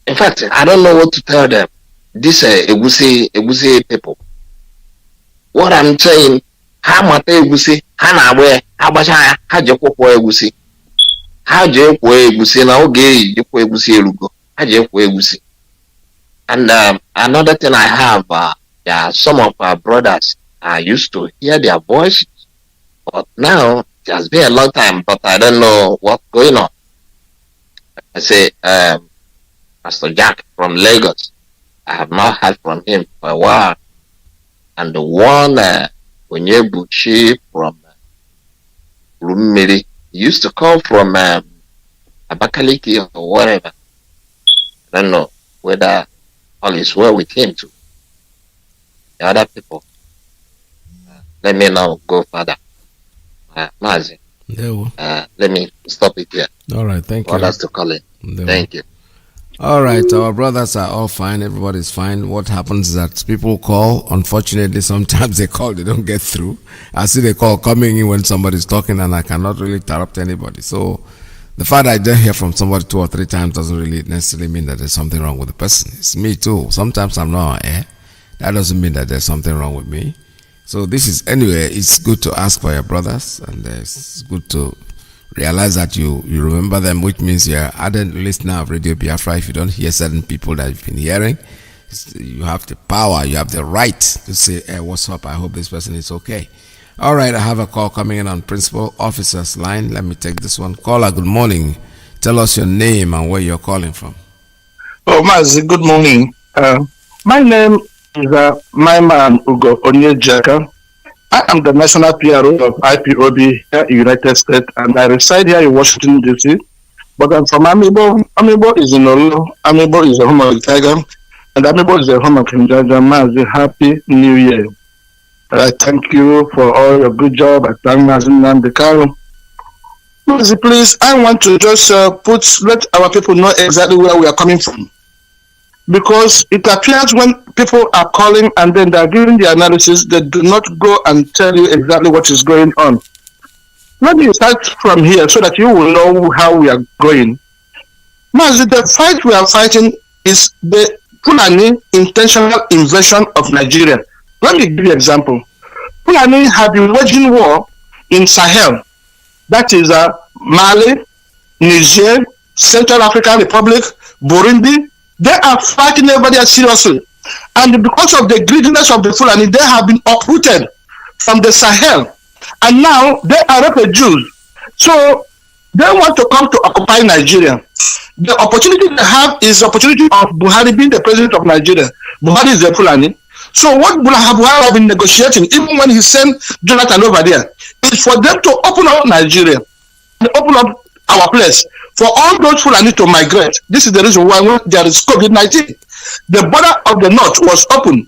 In fact, I don't know what to tell them. This Egusi people. What I'm saying, how much Egusi, how where, how much how you cook Egusi, how you cook Egusi now? Okay, you cook Egusi Lugo, how you cook Egusi. And another thing I have, some of our brothers I used to hear their voices, but now it has been a long time, but I don't know what's going on. I say, Pastor Jack from Lagos, I have not heard from him for a while. And the one Onyebuchi from Rumiri used to come from Abakaliki or whatever. I don't know whether all is well with him too. The other people, let me now go further. Mazi, let me stop it here. All right, thank you. Others to call in. Thank you. All right, our brothers are all fine. Everybody's fine. What happens is that people call. Unfortunately, sometimes they call, they don't get through. I see the call coming in when somebody's talking, and I cannot really interrupt anybody. So the fact that I don't hear from somebody 2 or 3 times doesn't really necessarily mean that there's something wrong with the person. It's me too. Sometimes I'm not on air. That doesn't mean that there's something wrong with me. So this is, anyway, it's good to ask for your brothers, and it's good to realize that you remember them, which means you're ardent listener of Radio Biafra. If you don't hear certain people that you've been hearing, you have the power, you have the right to say, hey, what's up? I hope this person is okay. All right, I have a call coming in on Principal Officer's line. Let me take this one. Caller, good morning. Tell us your name and where you're calling from. Oh, Mazi, good morning. My name is my man, Ugo Onyejaka. I am the national PRO of IPOB here in United States, and I reside here in Washington, D.C. But I'm from Amibo. Amibo is in Olo. Amibo is the home of the tiger, and Amibo is the home of King Jaja. Mazi, Happy New Year. I thank you for all your good job. I thank Mazi Nandekaro. Mazi, please, I want to just let our people know exactly where we are coming from. Because it appears when people are calling and then they're giving the analysis, they do not go and tell you exactly what is going on. Let me start from here so that you will know how we are going. Mazi, the fight we are fighting is the Fulani intentional invasion of Nigeria. Let me give you an example. Fulani have been waging war in Sahel. That is Mali, Niger, Central African Republic, Burundi. They are fighting everybody seriously. And because of the greediness of the Fulani, they have been uprooted from the Sahel. And now they are refugees. So they want to come to occupy Nigeria. The opportunity they have is the opportunity of Buhari being the president of Nigeria. Buhari is the Fulani. So what Buhari have been negotiating, even when he sent Jonathan over there, is for them to open up Nigeria and open up our place for all those Fulani to migrate. This is the reason why when there is COVID-19, the border of the north was open.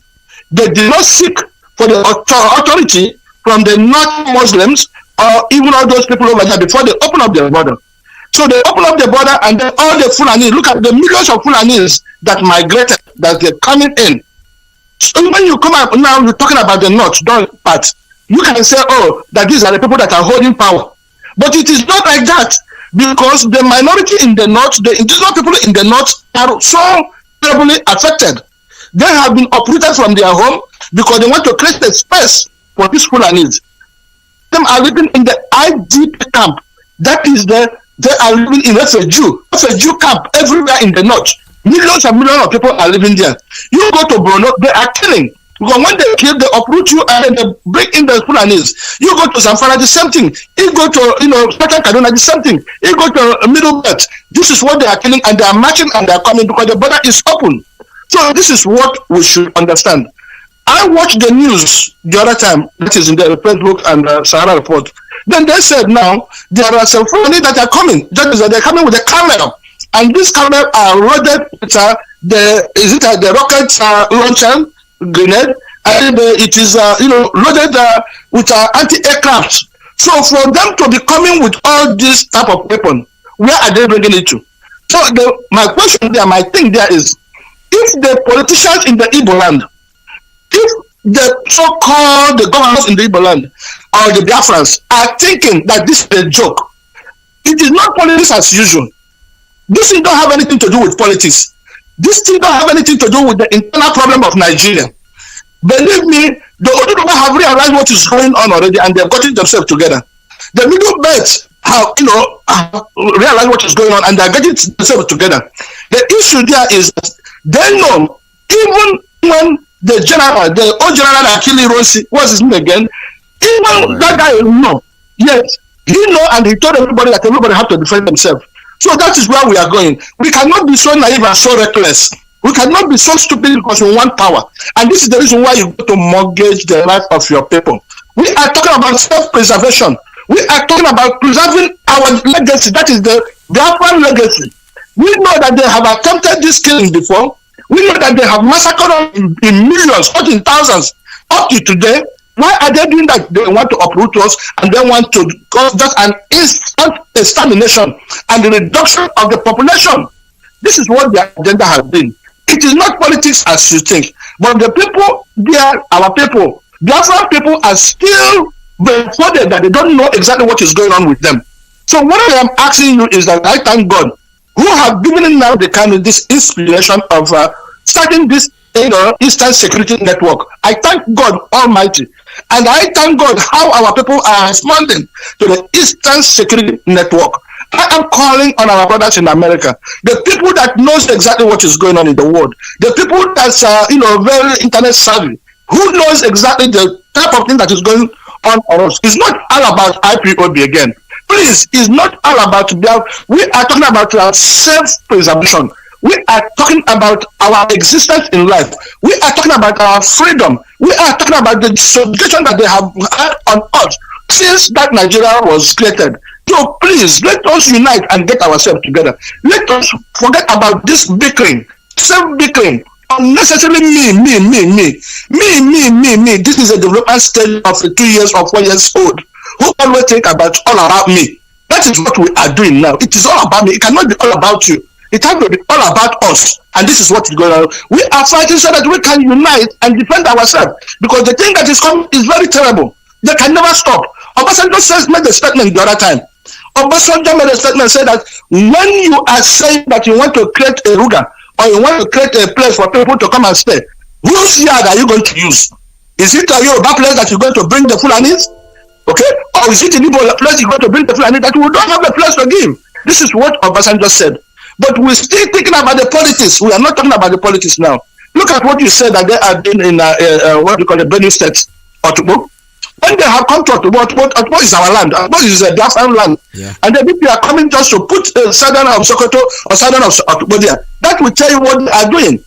They did not seek for the authority from the North Muslims or even all those people over there before they open up the border. So they open up the border, and then all the Fulani, look at the millions of Fulanis that migrated, that they're coming in. So when you come out now, you're talking about the north part, you can say, oh, that these are the people that are holding power. But it is not like that, because the minority in the north, the indigenous people in the north are so terribly affected. They have been uprooted from their home because they want to create a space for these Fulanis. Them are living in the IDP camp. That is they are living in refugee camp everywhere in the north. Millions and millions of people are living there. You go to Borno, they are killing. Because when they kill, they uproot you and then they break in the Fulanis. You go to Zamfara, the same thing. You go to, Southern Kaduna, the same thing. You go to Middle Belt. This is what they are killing, and they are marching and they are coming because the border is open. So this is what we should understand. I watched the news the other time, that is in the Facebook and Sahara Report. Then they said now there are some Fulani that are coming. That is that they're coming with a camel, and these camels are loaded with the rocket launcher grenade, and it is loaded with anti-aircraft. So for them to be coming with all this type of weapon, where are they bringing it to? So my question there, my thing there is, if the politicians in the Igbo land, if the so-called the governors in the Igbo land or the Biafrans are thinking that this is a joke, it is not politics as usual. This thing don't have anything to do with politics. This thing don't have anything to do with the internal problem of Nigeria. Believe me, the Oduduwa have realized what is going on already, and they've gotten themselves together. The Middle Belt have realized what is going on, and they're getting themselves together. The issue there is that they know, even when the old general Akili Rossi, what's his name again? Even that guy know. Yes, he know, and he told everybody that everybody have to defend themselves. So that is where we are going. We cannot be so naive and so reckless. We cannot be so stupid because we want power. And this is the reason why you go to mortgage the life of your people. We are talking about self-preservation. We are talking about preserving our legacy. That is the Biafran legacy. We know that they have attempted this killing before. We know that they have massacred in millions, not in thousands, up to today. Why are they doing that? They want to uproot us, and they want to cause just an instant extermination and the reduction of the population. This is what their agenda has been. It is not politics as you think, but the people there, our people, Biafran people are still befuddled that they don't know exactly what is going on with them. So what I am asking you is that I thank God who have given now the kind of this inspiration of starting this Eastern Security Network. I thank God Almighty, and I thank God how our people are responding to the Eastern Security Network. I am calling on our brothers in America, the people that knows exactly what is going on in the world, the people that's very internet savvy, who knows exactly the type of thing that is going on us. It's not all about IPOB again. Please, it's not all about we are talking about self-preservation. We are talking about our existence in life. We are talking about our freedom. We are talking about the subjugation that they have had on us since that Nigeria was created. So please, let us unite and get ourselves together. Let us forget about this bickering, self-bickering, unnecessarily me. This is a development stage of 2 years or 4 years old who always think about all about me. That is what we are doing now. It is all about me. It cannot be all about you. It has to be all about us, and this is what is going on. We are fighting so that we can unite and defend ourselves, because the thing that is coming is very terrible. They can never stop. Obasanjo made a statement the other time. Obasanjo made a statement, said that when you are saying that you want to create a Ruga, or you want to create a place for people to come and stay, whose yard are you going to use? Is it a Yoruba place that you're going to bring the Fulanis? Okay? Or is it a Igbo place you're going to bring the Fulanis that we don't have a place to give? This is what Obasanjo said. But we're still thinking about the politics. We are not talking about the politics now. Look at what you said that they are doing in what we call the Benue State, Otubo. When they have come to Otubo, Otubo is our land. Otubo is a Biafran land. Yeah. And then if you are coming just to put southern of Sokoto or southern of Otubo there, that will tell you what they are doing.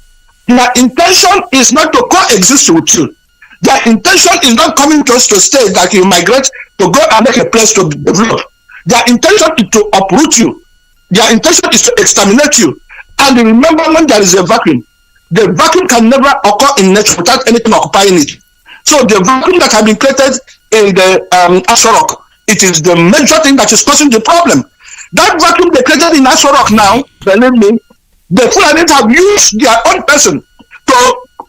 Their intention is not to coexist with you. Their intention is not coming to us to stay that you migrate to go and make a place to develop. Their intention is to uproot you. Their intention is to exterminate you. And remember, when there is a vacuum, the vacuum can never occur in nature without anything occupying it. So the vacuum that has been created in the Asorok, it is the major thing that is causing the problem. That vacuum they created in Asorok now, believe me, the Fulanis have used their own person to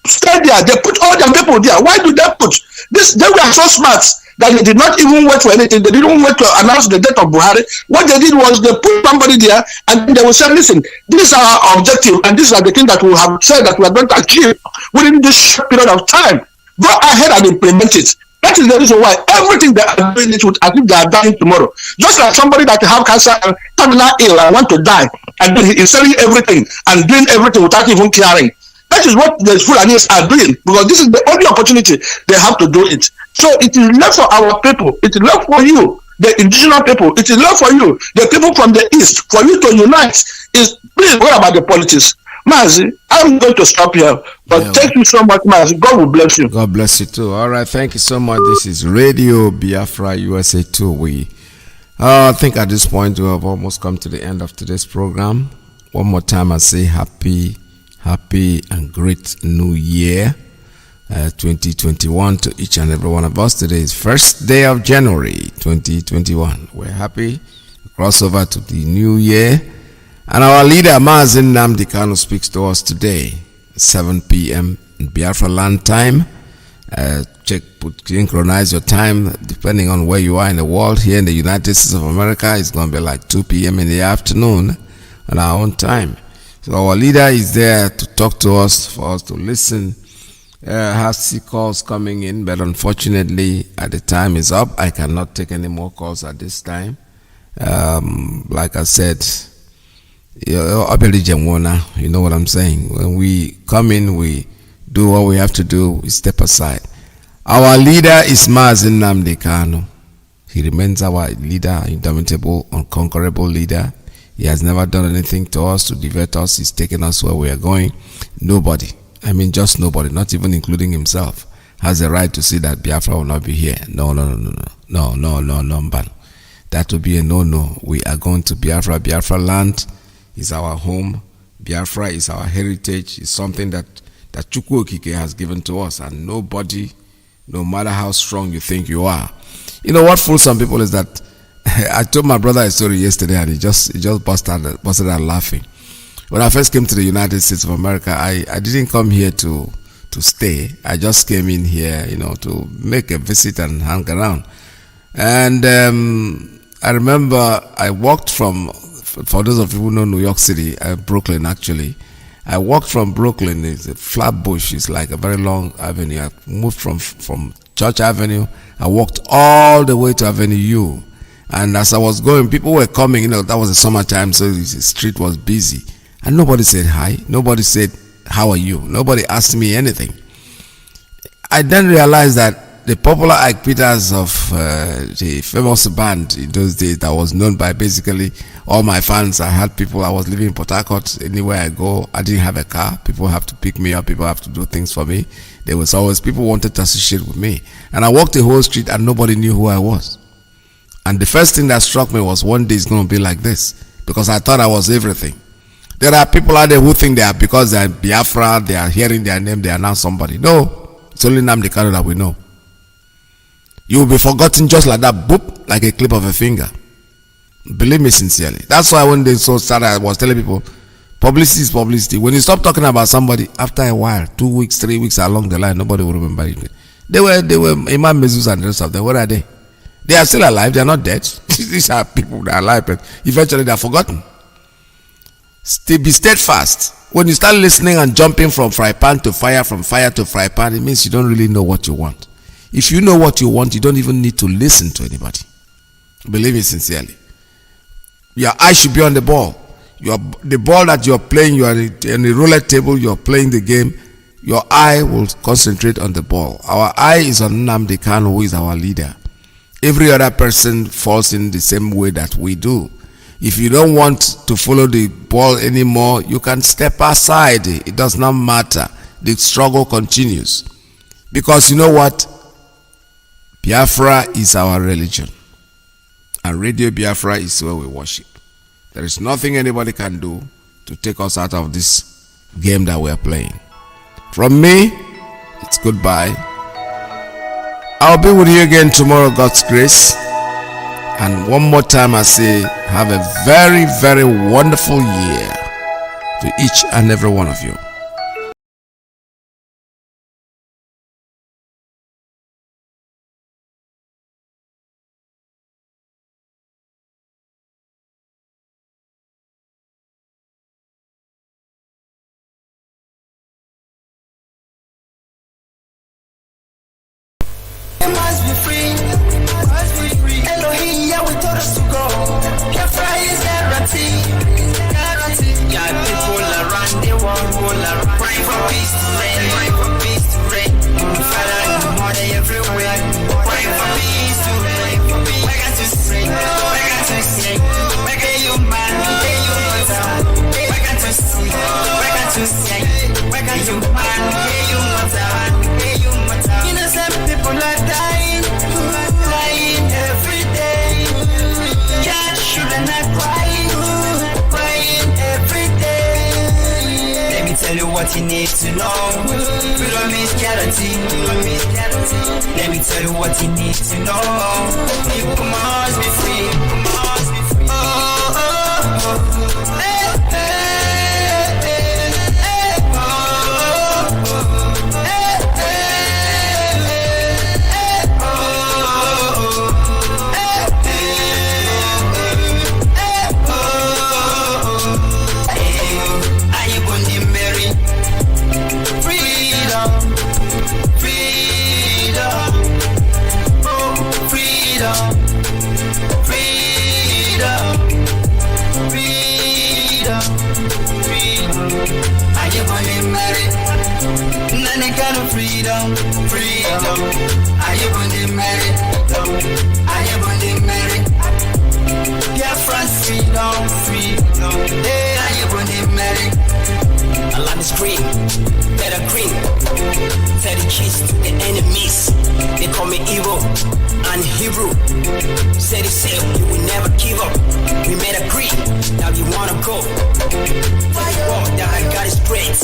stay there. They put all their people there. Why do they put this? They were so smart that they did not even wait for anything. They didn't wait to announce the death of Buhari. What they did was they put somebody there and they will say, listen, this is our objective and these are the things that we have said that we are going to achieve within this short period of time. Go ahead and implement it. That is the reason why everything they are doing it with as if they are dying tomorrow. Just like somebody that have cancer and terminal ill and want to die, and then he is selling everything and doing everything without even caring. That is what the Fulanis are doing, because this is the only opportunity they have to do it. So it is left for our people, it is left for you, the indigenous people, it is left for you, the people from the east, for you to unite. Please, what about the politics? Mazi, I'm going to stop here, but thank you so much, Mazi. God will bless you. God bless you too. All right, thank you so much. This is Radio Biafra USA 2. I think at this point we have almost come to the end of today's program. One more time, I say happy and great New Year 2021 to each and every one of us. Today is first day of January 2021. We're happy to cross over to the new year. And our leader, Mazi Nnamdi Kanu, speaks to us today, 7 p.m. in Biafra land time. Synchronize your time depending on where you are in the world. Here in the United States of America, it's going to be like 2 p.m. in the afternoon on our own time. So our leader is there to talk to us, for us to listen. Have calls coming in, but unfortunately, at the time is up. I cannot take any more calls at this time. Like I said, you know what I'm saying. When we come in, we do what we have to do. We step aside. Our leader is Mazi Nnamdi Kanu. He remains our leader, indomitable, unconquerable leader. He has never done anything to us to divert us. He's taken us where we are going. Nobody, I mean just nobody, not even including himself, has the right to say that Biafra will not be here. No. That will be a no. We are going to Biafra. Biafra land is our home. Biafra is our heritage. It's something that Iyke has given to us, and nobody, no matter how strong you think you are. You know what fools some people is that I told my brother a story yesterday, and he just busted out laughing. When I first came to the United States of America, I didn't come here to stay. I just came in here, to make a visit and hang around. And I remember I walked from, for those of you who know New York City, Brooklyn actually, I walked from Brooklyn. It's a Flatbush. It's like a very long avenue. I moved from Church Avenue. I walked all the way to Avenue U. And as I was going, people were coming. That was the summertime, so the street was busy. And nobody said hi. Nobody said, how are you? Nobody asked me anything. I then realized that the popular Iyke Peters of the famous band in those days that was known by basically all my fans. I had people, I was living in Port Harcourt. Anywhere I go, I didn't have a car. People have to pick me up. People have to do things for me. There was always, people wanted to associate with me. And I walked the whole street and nobody knew who I was. And the first thing that struck me was one day it's going to be like this, because I thought I was everything. There are people out there who think they are, because they are Biafra, they are hearing their name, they are now somebody. No, it's only Nnamdi Kanu that we know. You will be forgotten just like that, boop, like a clip of a finger. Believe me sincerely. That's why when they started, I was telling people, publicity is publicity. When you stop talking about somebody, after a while, 2 weeks, 3 weeks along the line, nobody will remember it. They were Imam Mezus and the rest of them. Where are they? They are still alive. They are not dead. These are people that are alive, but eventually they are forgotten. Be steadfast. When you start listening and jumping from fry pan to fire, from fire to fry pan, it means you don't really know what you want. If you know what you want, you don't even need to listen to anybody. Believe me sincerely. Your eye should be on the ball. The ball that you're playing, you are on the roulette table, you're playing the game, your eye will concentrate on the ball. Our eye is on Nnamdi Kanu, who is our leader. Every other person falls in the same way that we do. If you don't want to follow the ball anymore, you can step aside. It does not matter. The struggle continues. Because you know what? Biafra is our religion. And Radio Biafra is where we worship. There is nothing anybody can do to take us out of this game that we are playing. From me, it's goodbye. I'll be with you again tomorrow, God's grace. And one more time I say, have a very, very wonderful year to each and every one of you. What you need to know. Freedom is guaranteed. Let me tell you what you need to know. You must be free. Oh, oh, oh. Hey, hey, hey, hey. Oh, oh, oh. Hey, hey, hey, oh, oh. Hey, hey, oh, oh. Are you going to marry? Freedom, freedom, oh, freedom, freedom, freedom, freedom. Are you gonna marry? None kind of freedom, freedom. Are you gonna marry? Are you gonna marry? Biafra's freedom, freedom. Hey, are you gonna marry? I love this green, better green. Tell the cheese to the enemies. They call me evil and Hebrew. Say the same, you will never give up. We made a agree, now you wanna go. That I got it straight.